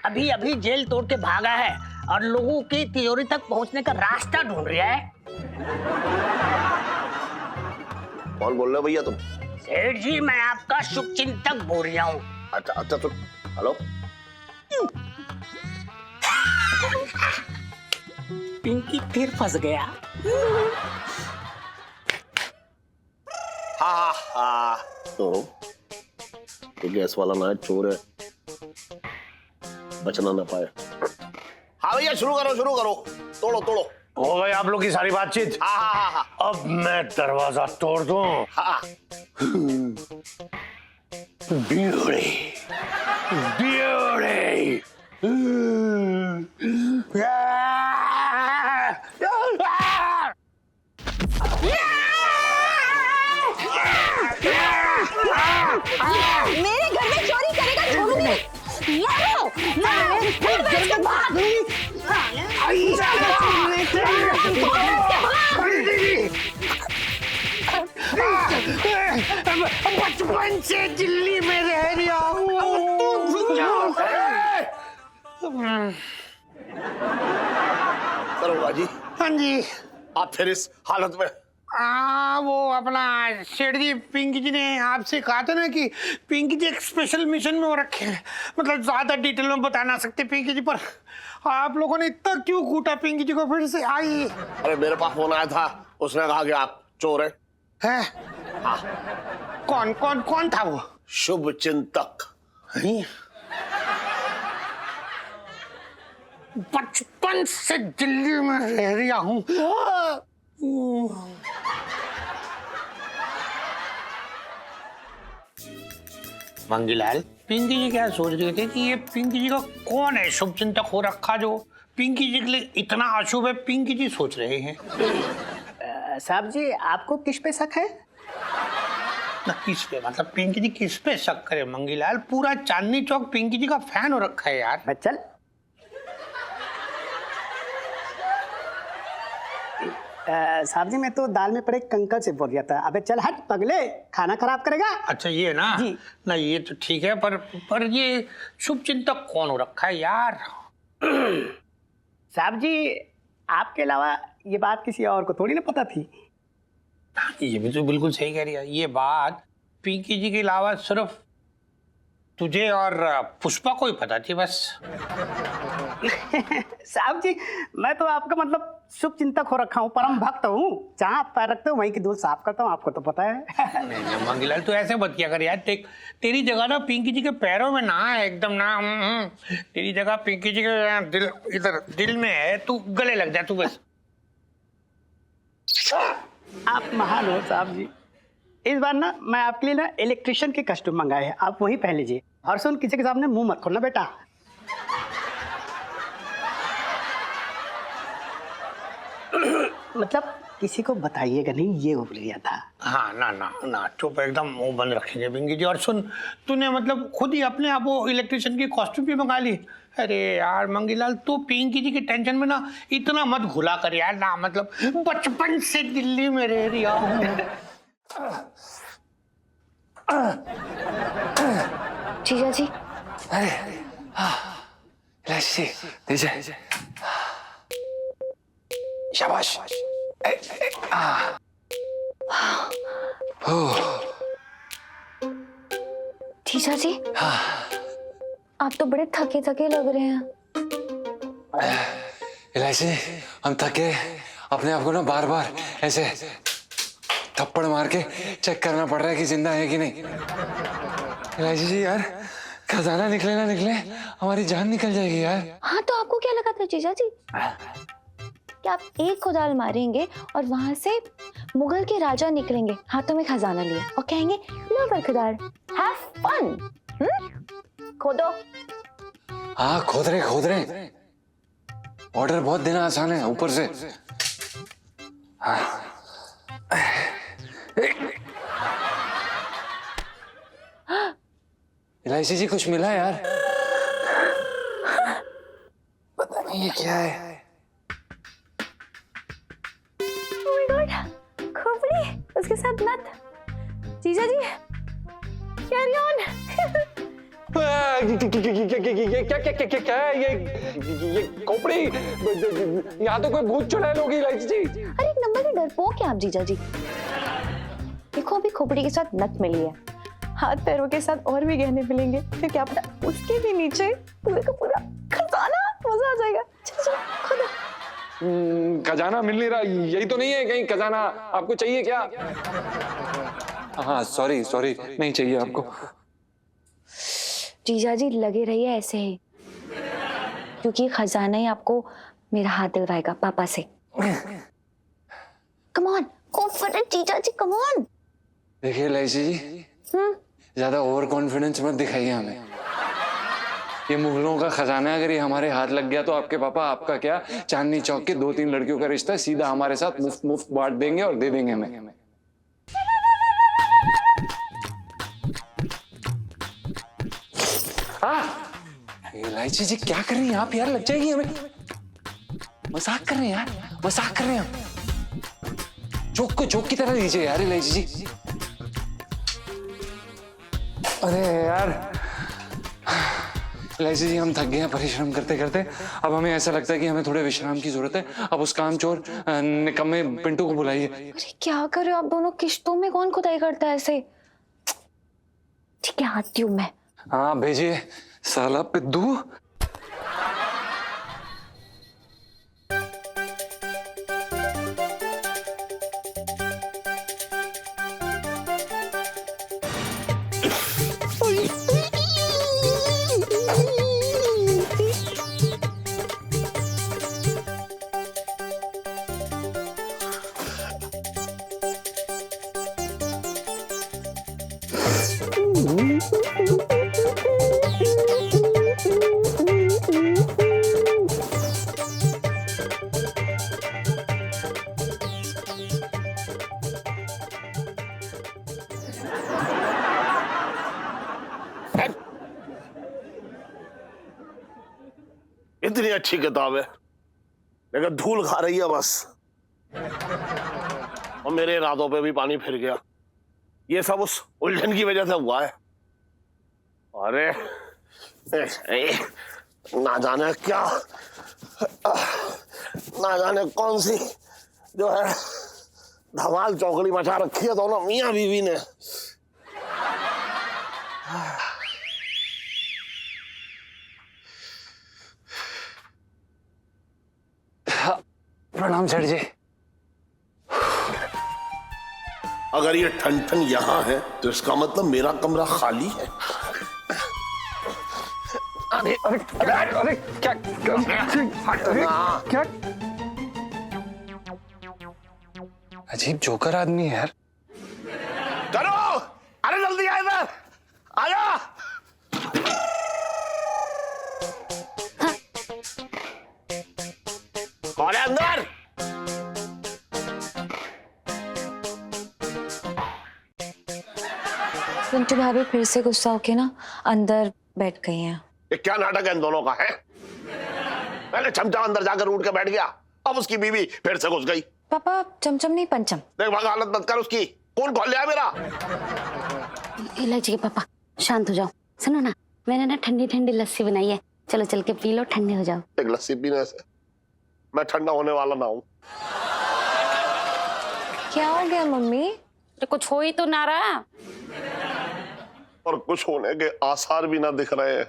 अभी अभी जेल तोड़ के भागा है और लोगों की तिजोरी तक पहुंचने का रास्ता ढूंढ रहा है। कौन बोल रहे हो भैया तुम? सेठ जी, मैं आपका शुभचिंतक बोल रहा हूँ। अच्छा अच्छा, तो हेलो। पिंकी फिर फंस गया। हाँ हाँ, तो गैस वाला ना है, चोर है, बचना ना पाए। हाँ भैया शुरू करो, तोड़ो तोड़ो। हो गई आप लोग की सारी बातचीत? हाँ हाँ हाँ। अब मैं दरवाजा तोड़ दूं। हाँ। Beauty, beauty. मेरे घर में चोरी करेगा, छोड़ूंगी। मारो, बचपन से दिल्ली में रह रहा हूँ। दरोगा जी, हाँ जी। आप फिर इस हालत में? वो अपना सेठ जी, पिंकी जी ने आपसे कहा था ना कि पिंकी जी एक स्पेशल मिशन में हो रखे हैं, मतलब ज्यादा डिटेल में बता ना सकते पिंकी जी, पर आप लोगों ने इतना क्यों कूटा पिंकी जी को? फिर से आई। अरे मेरे पास फोन आया था, उसने कहा कि आप चोर हैं। है? कौन कौन कौन था वो? शुभ चिंतक। बचपन से दिल्ली में रह रहा हूँ। मंगीलाल, पिंकी जी क्या सोच रहे थे कि ये पिंकी जी का कौन है शुभ चिंतक हो रखा जो पिंकी जी के लिए इतना अशुभ है? पिंकी जी सोच रहे हैं। साहब जी, आपको किस पे शक है? ना किस पे, मतलब पिंकी जी किस पे शक करे? मंगीलाल, पूरा चांदनी चौक पिंकी जी का फैन हो रखा है यार। बच्चल, साहब जी मैं तो दाल में पड़े कंकर से बोल रहा था। अबे चल हट पगले, खाना खराब करेगा। अच्छा ये ना जी। ना ये तो ठीक है, पर ये शुभ चिंतक कौन हो रखा है यार? साहब जी, आपके अलावा ये बात किसी और को थोड़ी ना पता थी। ये भी तो बिल्कुल सही कह रही है। ये बात पिंकी जी के अलावा सिर्फ तुझे और पुष्पा को ही पता थी बस। साहब जी, मैं तो आपका मतलब शुभ चिंतक हो रखा हूँ, परम भक्त हूँ। जहाँ आप पैर रखते हो वहीं की धूल साफ करता हूँ, आपको तो पता है। नहीं मंगीलाल, तू ऐसे मत किया कर यार। तेरी जगह ना पिंकी जी के पैरों में ना है, एकदम ना। तेरी जगह पिंकी जी के दिल, इधर दिल में है। तू गले लग जा तू बस। आप महान हो साहब जी। इस बार ना मैं आपके लिए ना इलेक्ट्रिशियन के कस्टम मंगाए हैं, आप वही पहन लीजिए। और सुन, किसी के सामने मुंह मत खोलना बेटा। मतलब किसी को बताइएगा नहीं, ये बोल रहा था। हाँ ना ना ना, चुप एकदम, मुंह बंद रखेंगे पिंकी जी। और सुन, तूने मतलब खुद ही अपने आप वो इलेक्ट्रिशियन की कॉस्ट्यूम भी मंगा ली? अरे यार मंगीलाल, तू पिंकी जी के टेंशन में ना इतना मत घुला कर यार ना। मतलब बचपन से दिल्ली में रह रहा हूँ। जीजा जी, अरे इलायची दीजिए। शाबाश। जीजा जी, आप तो बड़े थके थके लग रहे हैं। इलायची, हम थके अपने आप को ना बार बार ऐसे थप्पड़ मार के चेक करना पड़ रहा है कि जिंदा है कि नहीं। इलायची जी यार, खजाना निकले ना निकले हमारी जान निकल जाएगी यार। हाँ तो आपको क्या लगा था जीजा जी कि आप एक खुदाल मारेंगे और वहां से मुगल के राजा निकलेंगे हाथों में खजाना लिए और कहेंगे लो बरखुदार, हैव फन। खोदो। हाँ खोद रहे। ऑर्डर बहुत देना आसान है ऊपर से। हाँ। इलायची जी कुछ मिला यार? पता नहीं ये क्या है। Oh my God, खोपड़ी, उसके साथ नथ। जीजा जी, कैरी ऑन। क्या है ये खोपड़ी? यहाँ तो कोई भूत चुड़ैल होगी इलायची जी। अरे एक नंबर के डरपोक है आप जीजा जी। देखो अभी खोपड़ी के साथ नथ मिली है, हाथ पैरों के साथ और भी गहने मिलेंगे, फिर क्या पता उसके भी नीचे पूरे का पूरा खजाना। मजा आ जाएगा। चलो खुद। खजाना मिल नहीं रहा, यही तो नहीं है कहीं खजाना? आपको चाहिए क्या? हाँ सॉरी नहीं चाहिए आपको। जीजा जी लगे रहिए ऐसे ही, क्योंकि खजाना ही आपको मेरा हाथ दिलवाएगा पापा से। Come on, go for it जीजा जी, कम ऑन। देखिए इलायची जी, ज्यादा ओवर कॉन्फिडेंस मत दिखाइए हमें। ये मुगलों का खजाना अगर ये हमारे हाथ लग गया तो आपके पापा आपका क्या, चांदनी चौक के 2-3 लड़कियों का रिश्ता सीधा हमारे साथ मुफ्त बांट देंगे और दे देंगे हमें। इलायची जी क्या कर रही हैं आप यार? लग जाएगी हमें। मजाक कर रहे हैं यार, मजाक कर रहे हैं हम। जोक को जोक की तरह लीजिए यार इलायची जी। अरे यार इलायची जी हम थक गए हैं परिश्रम करते करते। अब हमें ऐसा लगता है कि हमें थोड़े विश्राम की जरूरत है। अब उस कामचोर निकम्मे पिंटू को बुलाइए। अरे क्या कर रहे हो आप दोनों? किश्तों में कौन खुदाई करता है ऐसे? ठीक है, आती हूँ मैं। हाँ भेजिए साला पिद्दू। इतनी अच्छी किताब है लेकिन धूल खा रही है बस, और मेरे इरादों पे भी पानी फिर गया। ये सब उस उलझन की वजह से हुआ है। अरे ना जाने क्या, ना जाने कौन सी जो है धमाल चौकड़ी मचा रखी है दोनों मियां बीवी ने। प्रणाम सेठ जी। अगर ये ठन ठन यहां है तो इसका मतलब मेरा कमरा खाली है। अरे अरे अरे अरे क्या क्या अजीब जोकर आदमी है यार। चलो अरे जल्दी आ इधर, आजा। कौन है अंदर? पिंटू भाभी फिर से गुस्सा होके ना अंदर बैठ गई हैं। ये क्या नाटक है इन दोनों का है? पहले चमचा अंदर जाकर उठ के बैठ गया, अब उसकी बीवी फिर से घुस गई। पापा चमचम नहीं पंचम। देख वकालत मत कर उसकी, कौन खोल लिया मेरा? इलायची के पापा शांत हो जाओ। सुनो ना, मैंने ना ठंडी ठंडी लस्सी बनाई है, चलो चल के पी लो, ठंडे हो जाओ। एक लस्सी पीने से मैं ठंडा होने वाला ना हूं। क्या हो गया मम्मी? तो कुछ हो ही तो ना रहा। और कुछ होने के आसार भी ना दिख रहे हैं।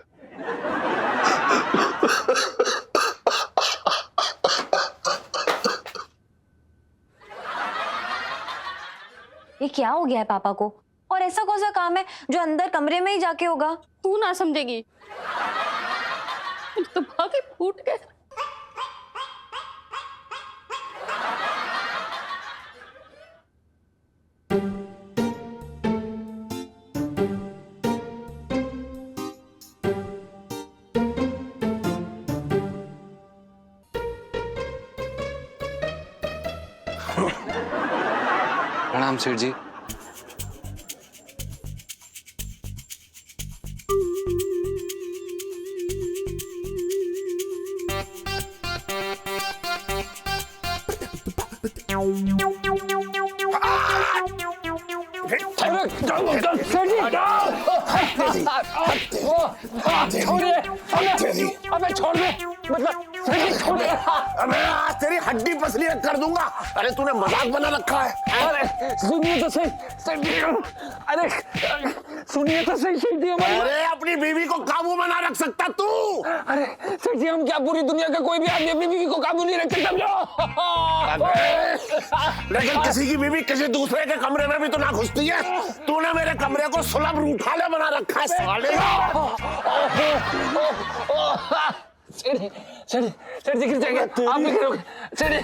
ये क्या हो गया है पापा को? और ऐसा कौन सा काम है जो अंदर कमरे में ही जाके होगा? तू ना समझेगी तो भाभी फूट गए। प्रणाम सेठ जी। अबे छोड़ दे, मतलब छोड़ दे। अबे आज तेरी हड्डी पसली कर दूंगा। अरे तूने मजाक बना रखा है। अरे सुनिए तो सही सेठ जी। अरे सुनिए तो सही सेठ जी। अरे अपनी बीवी को काबू में ना रख सकता तू? अरे सेठ जी, हम क्या पूरी दुनिया का कोई भी आदमी अपनी बीवी को काबू नहीं रख सकता। लेकिन किसी की बीवी किसी दूसरे के कमरे में भी तो ना घुसती है। तूने मेरे कमरे को सुलभ रूठाले बना रखा है साले। सेठ जी गिर जाएंगे, आप भी गिरोगे। सेठ जी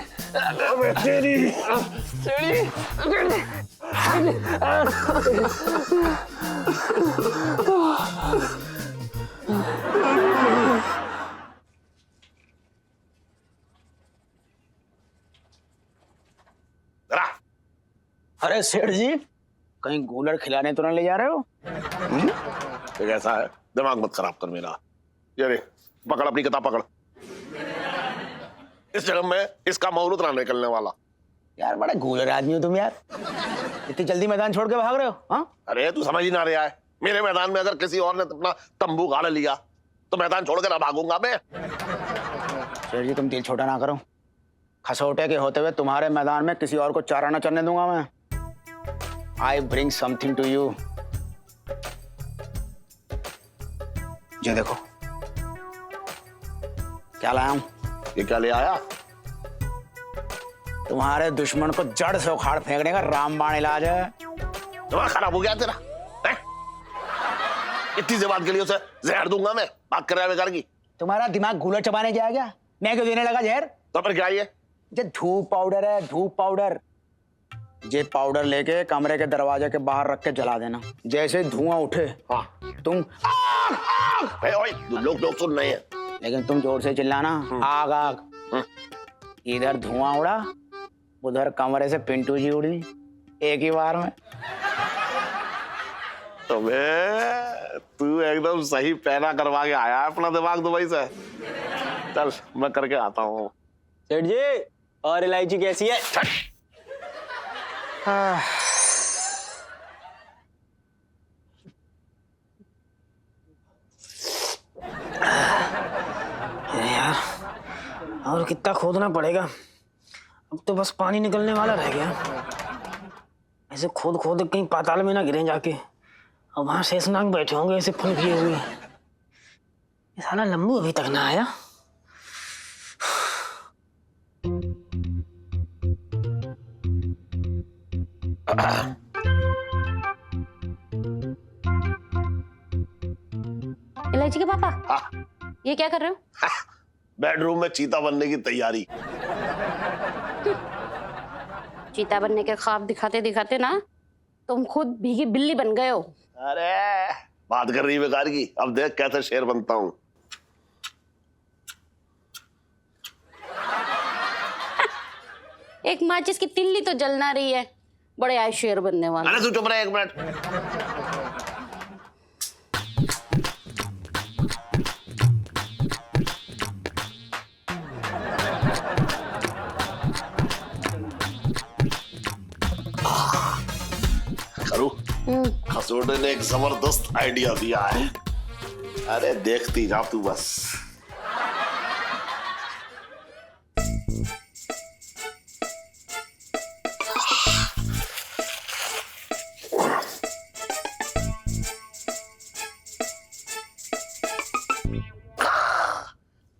अरे सेठ जी, कहीं गूलर खिलाने तो ना ले जा रहे हो? तो कैसा है, दिमाग मत खराब कर मेरा। ये रे पकड़ अपनी किताब पकड़। इस जन्म में इसका मुहूर्त ना निकलने वाला। यार बड़ा गूलर आदमी हो तुम यार, इतनी जल्दी मैदान छोड़ के भाग रहे हो? हाँ अरे तू समझ ही ना रहा है, मेरे मैदान में अगर किसी और ने अपना तंबू गाड़ लिया तो मैदान छोड़ के ना भागूंगा मैं। सेठ जी तुम दिल छोटा ना करो, खसोटे के होते हुए तुम्हारे मैदान में किसी और को चारा ना चलने दूंगा मैं। I bring something to you. ये देखो क्या लाया हूं। ये क्या ले आया? तुम्हारे दुश्मन को जड़ से उखाड़ फेंकने का रामबाण इलाज है। दिमाग खराब हो गया तेरा है? इतनी सी बात के लिए उसे जहर दूंगा मैं? बात कर रहा है बेकार की। तुम्हारा दिमाग घूलर चबाने गया क्या? मैं क्यों देने लगा जहर? तो फिर क्या ये? ये धूप पाउडर है, धूप पाउडर। ये पाउडर लेके कमरे के दरवाजे के बाहर रख के जला देना। जैसे धुआं उठे हाँ तुम ओए लोग सुन रहे हैं, लेकिन तुम जोर से चिल्लाना आग आग। इधर धुआं उड़ा, उधर कमरे से पिंटू जी उड़ी, एक ही बार में। तू एकदम सही पैना करवा के आया है अपना दिमाग दुबई से। चल मैं करके आता हूँ। सेठ जी और इलायची कैसी है? यार और कितना खोदना पड़ेगा? अब तो बस पानी निकलने वाला रह गया। ऐसे खोद खोद कहीं पाताल में ना गिरे जाके। अब वहां शेषनाग बैठे होंगे ऐसे फन किए हुए। ये साला लंबू अभी तक ना आया। इलायची के पापा हाँ। ये क्या कर रहे हो? बेडरूम में चीता बनने की तैयारी। चीता बनने के ख्वाब दिखाते दिखाते ना तुम खुद भीगी बिल्ली बन गए हो। अरे बात कर रही बेकार की, अब देख कैसे शेर बनता हूँ। एक माचिस की तिल्ली तो जल ना रही है, बड़े आए शेर बनने वाले। अरे तू चुप रहे 1 मिनट। करूं? खसोटे ने एक जबरदस्त आइडिया दिया है। अरे देखती जा तू बस।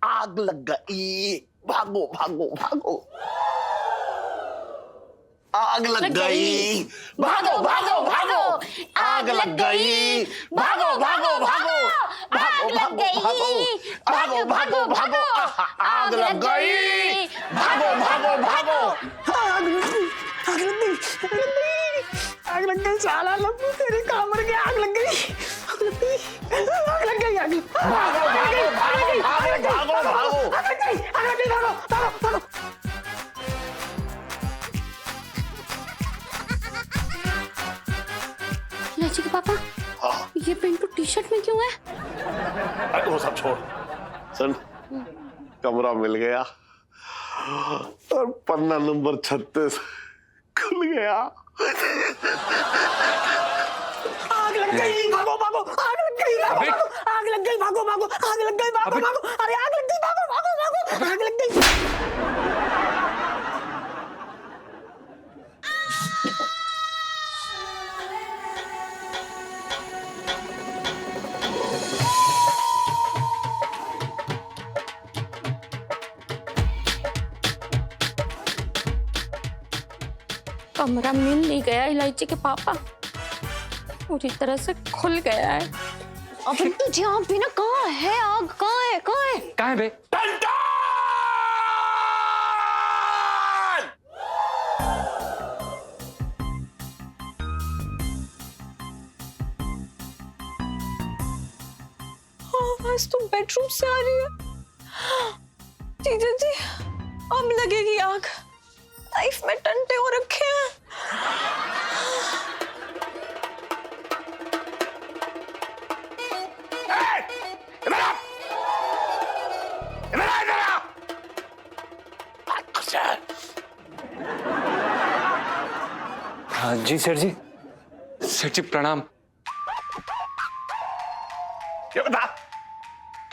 आग लग गई, भागो भागो भागो। आग लग गई, भागो भागो भागो। आग लग गई, भागो भागो भागो। भागो भागो भागो, भागो भागो भागो। आग लग गई, भागो भागो भागो। आग लग गई, आग लग गई, आग लग गई। साला लंबू तेरे कमर के आग लग गई, आग लग गई, आग लग गई, आग लग गई। भागो भागो भागो भागो भागो। आग लग गई, आग लग गई, भागो भागो भागो। इलायची के पापा हाँ। ये पिंटू टी शर्ट में क्यों है? अरे वो सब छोड़, सुन कमरा मिल गया और पन्ना नंबर 36 खुल गया। आग लग गई, भागो भागो। आग लग गई, भागो भागो। आग लग गई, भागो भागो। आग लग गई, भागो भागो। अरे आग लग गई, भागो भागो भागो। आग लग गई। कमरा मिल नहीं गया इलायची के पापा, पूरी तरह से खुल गया है। अब तुझे आग भी ना, कहाँ है आग? कहाँ है, कहाँ है? कहाँ है बे? आवाज तो बेडरूम से आ रही है। जीजा जी अब लगेगी आग, लाइफ में टंटे हो रखे हैं। हाँ जी सेठ जी। सेठ जी प्रणाम। क्या बता?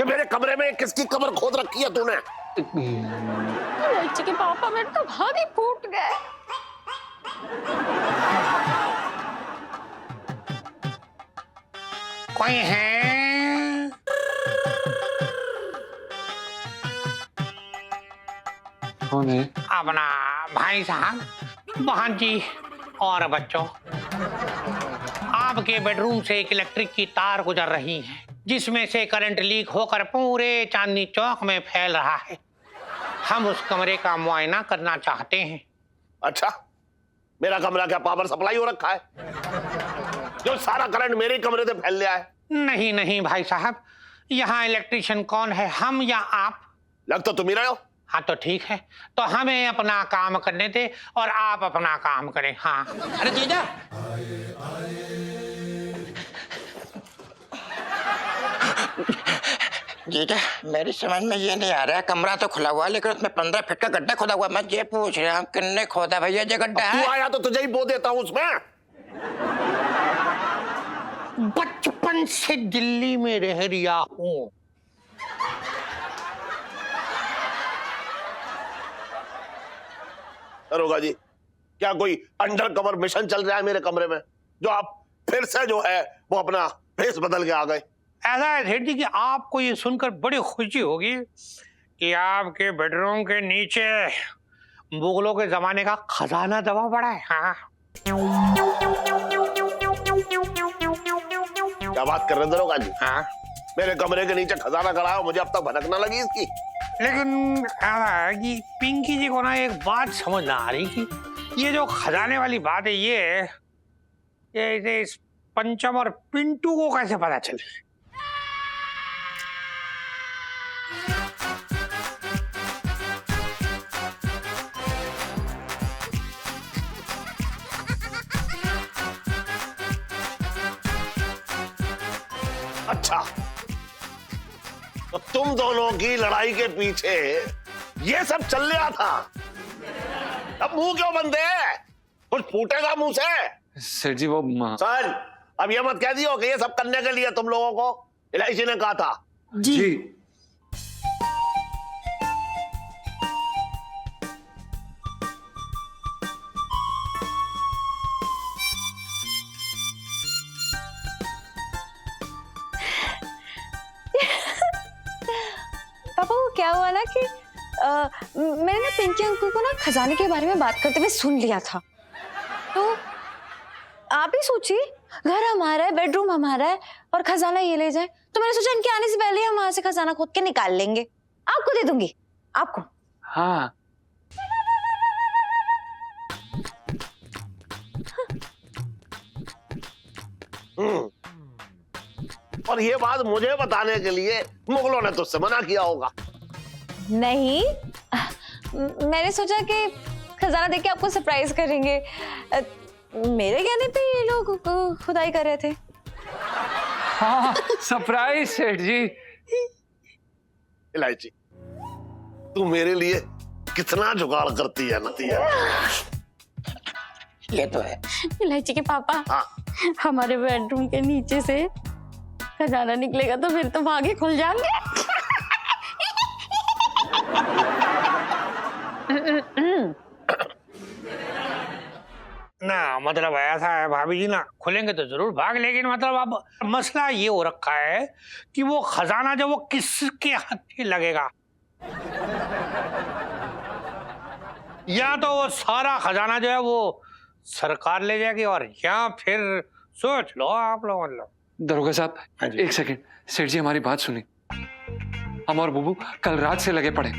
कि मेरे कमरे में किसकी कब्र खोद रखी है तूने? इलायची के पापा, मेरे तो भाग ही फूट गए। कोई है? कौन है? अपना भाई साहब, बहन जी और बच्चों, आपके बेडरूम से एक इलेक्ट्रिक की तार गुजर रही है, जिसमें से करंट लीक होकर पूरे चांदनी चौक में फैल रहा है। हम उस कमरे का मुआयना करना चाहते हैं। अच्छा, मेरा कमरा क्या पावर सप्लाई हो रखा है जो सारा करंट मेरे कमरे से फैल गया है? नहीं नहीं भाई साहब, यहाँ इलेक्ट्रिशियन कौन है, हम या आप? लग तो तुम ही रहे हो। हाँ तो ठीक है, तो हमें अपना काम करने दे और आप अपना काम करें। हाँ। अरे जीजा, जीजा मेरी समझ में ये नहीं आ रहा है, कमरा तो खुला हुआ है लेकिन उसमें 15 फीट का गड्ढा खोदा हुआ। मैं ये पूछ रहा हूँ किन्ने खोदा भैया ये गड्ढा है? तू आया तो तुझे ही बो देता हूँ उसमें। बचपन से दिल्ली में रह रिया हूँ। दरोगा जी, क्या कोई अंडर कवर मिशन चल रहा है मेरे कमरे में, जो आप फिर से जो है वो अपना फेस बदल के आ गए? ऐसा है सेठ जी कि आपको ये सुनकर बड़ी खुशी होगी कि आपके बेडरूम के नीचे मुगलों के जमाने का खजाना दबा पड़ा है। हाँ। क्या बात कर रहे दरोगा जी? हाँ। मेरे कमरे के नीचे खजाना खड़ा है, मुझे अब तक भनक ना लगी इसकी। लेकिन ऐसा है कि पिंकी जी को ना एक बात समझ ना आ रही कि ये जो खजाने वाली बात है ये इस पंचम और पिंटू को कैसे पता चले? अच्छा, तो तुम दोनों की लड़ाई के पीछे ये सब चल रहा था। अब मुंह क्यों बंद है? कुछ फूटेगा मुंह से। सेठ जी वो सर, अब ये मत कह दियो कि ये सब करने के लिए तुम लोगों को इलायची ने कहा था। जी पापा वो क्या हुआ ना कि मैंने ना पिंकी अंकल को ना खजाने के बारे में बात करते हुए सुन लिया था। तो आप ही सोचिए, घर हमारा है, बेडरूम हमारा है और खजाना ये ले जाए, तो मैंने सोचा इनके आने से पहले ही हम वहां से खजाना खोद के निकाल लेंगे। आपको दे दूंगी, आपको। हाँ और ये बात मुझे बताने के लिए मुगलों ने तुझसे मना किया होगा। नहीं, मैंने सोचा कि खजाना देके आपको सरप्राइज करेंगे। मेरे कहने पे ये लोग खुदाई कर रहे थे। हाँ सरप्राइज सेठ जी। इलायची, तू मेरे लिए कितना जुगाड़ करती है नतिया। ये तो है। इलायची के पापा, हाँ। हमारे बेडरूम के नीचे से खजाना निकलेगा तो फिर तो भागे खुल जाएंगे। ना मतलब ऐसा है भाभी जी, ना खुलेंगे तो जरूर भाग, लेकिन मतलब अब मसला ये हो रखा है कि वो खजाना जो वो किसके हाथ लगेगा। या तो वो सारा खजाना जो है वो सरकार ले जाएगी, और या फिर सोच लो आप लोग। मतलब दरोगा साहब एक सेकंड, सेठ जी हमारी बात सुनी। हम और बुबू कल रात से लगे पड़े।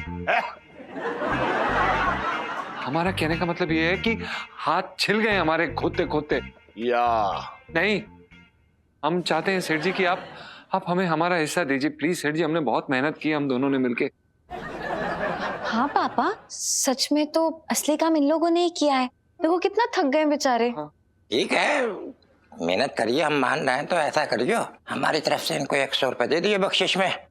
हमारा कहने का मतलब ये है कि हाथ छिल गए हमारे खोदते खोदते। या नहीं, हम चाहते हैं सेठ जी कि आप हमें हमारा हिस्सा दीजिए प्लीज। सेठ जी हमने बहुत मेहनत की हम दोनों ने मिलके। हाँ पापा, सच में तो असली काम इन लोगों ने ही किया है। देखो कितना थक गए बेचारे। हाँ। ठीक है, मेहनत करिए, हम मान रहे हैं तो ऐसा करिए, हमारी तरफ से इनको 100 रुपए दे दिए बख्शिश में।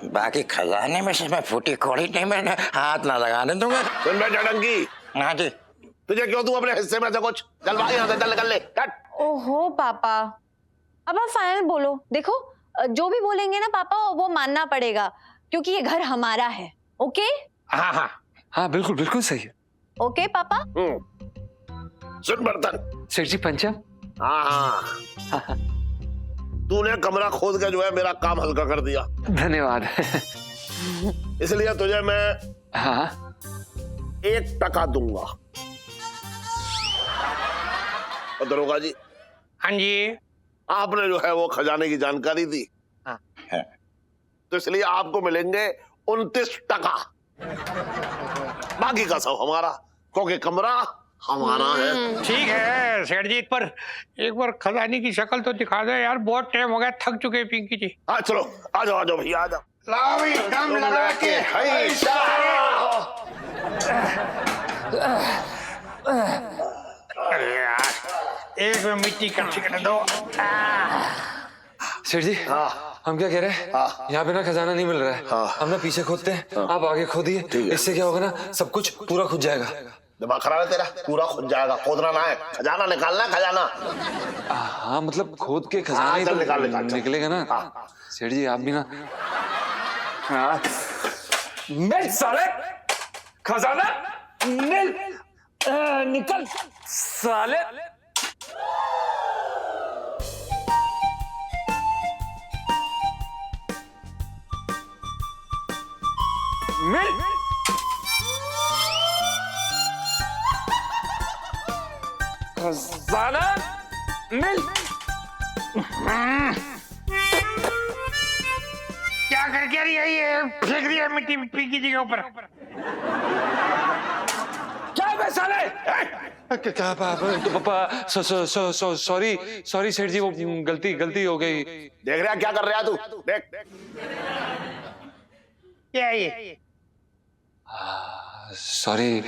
बाकी खजाने में से मैं फूटी कौड़ी नहीं, मैं हाथ ना लगाने दूंगा। सुन बे डंकी। हाँ जी। तुझे क्यों, तू अपने हिस्से में से कुछ जलवा यहाँ से, चल निकल ले। ओहो पापा, अब आप फाइनल बोलो। देखो जो भी बोलेंगे ना पापा वो मानना पड़ेगा, क्योंकि ये घर हमारा है। ओके? हाँ हाँ हाँ बिल्कुल बिल्कुल सही है। ओके पापा? सुन बर्तन। सेठ जी पंचम। हाँ तूने कमरा खोद के जो है मेरा काम हल्का कर दिया, धन्यवाद। इसलिए तुझे मैं हाँ 1% दूंगा। और दरोगा जी, हाँ जी, आपने जो है वो खजाने की जानकारी दी, हाँ। तो इसलिए आपको मिलेंगे 29%। बाकी का सब हमारा, क्योंकि कमरा हमारा है। ठीक है सेठ जी, पर एक बार खजाने की शक्ल तो दिखा दो यार, बहुत टाइम हो गया, थक चुके हैं पिंकी जी। हाँ चलो आ जाओ भैया आ जाओ। लाओ भाई, दम लगा के अरे यार, एक में मिट्टी कच्ची कर दो। सेठ जी हाँ हम क्या कह रहे हैं, हाँ। यहाँ पे ना खजाना नहीं मिल रहा है। हाँ। हम ना पीछे खोदते हैं, आप आगे खोदिए। ठीक है। इससे क्या होगा ना, सब कुछ पूरा खुद जाएगा। दिमाग खराब है तेरा? पूरा खुद जाएगा, खोदना ना है, खजाना निकालना है, खजाना। हाँ मतलब खोद के हाँ, खजाना ही चल तो निकाल, चल। निकलेगा ना। हाँ। सेठ जी आप भी ना। हाँ मिल साले, खजाना मिल, निकल साले। मिल खजाना मिल। क्या करके रही है ये, फेंक दिया मिट्टी पिंकी जी के ऊपर। क्या बे साले? क्या तो पापा सॉरी सॉरी सेठ जी, वो गलती हो गई। देख रहा क्या कर रहा है तू? देख क्या है ये? सॉरी।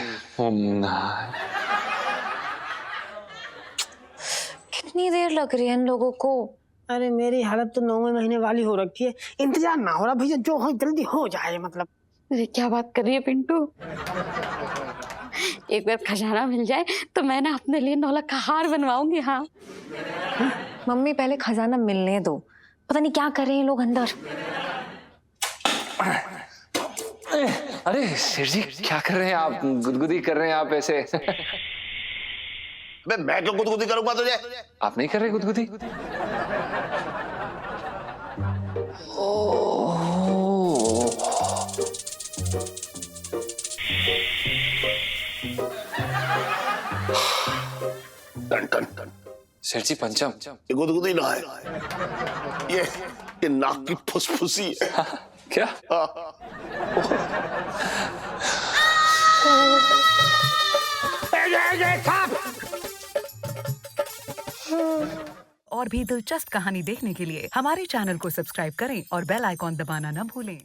कितनी देर लग रही है इन लोगों को? अरे मेरी हालत तो 9वें महीने वाली हो रखी है, इंतजार ना हो रहा भैया, जो हो जल्दी हो जाए। मतलब अरे क्या बात कर रही है पिंटू, एक बार खजाना मिल जाए तो मैं ना अपने लिए 9 लाख का हार बनवाऊंगी। हाँ मम्मी पहले खजाना मिलने दो, पता नहीं क्या कर रहे हैं लोग अंदर। अरे सेठ जी क्या कर रहे हैं आप, गुदगुदी कर रहे हैं आप ऐसे? बे मैं क्यों गुदगुदी करूंगा तुझे? आप नहीं कर रहे गुदगुदी? टन टन टन। सेठ जी पंचम। ये गुदगुदी ना है, ये नाक की फुसफुसी है। क्या? और भी दिलचस्प कहानी देखने के लिए हमारे चैनल को सब्सक्राइब करें और बेल आइकॉन दबाना न भूलें।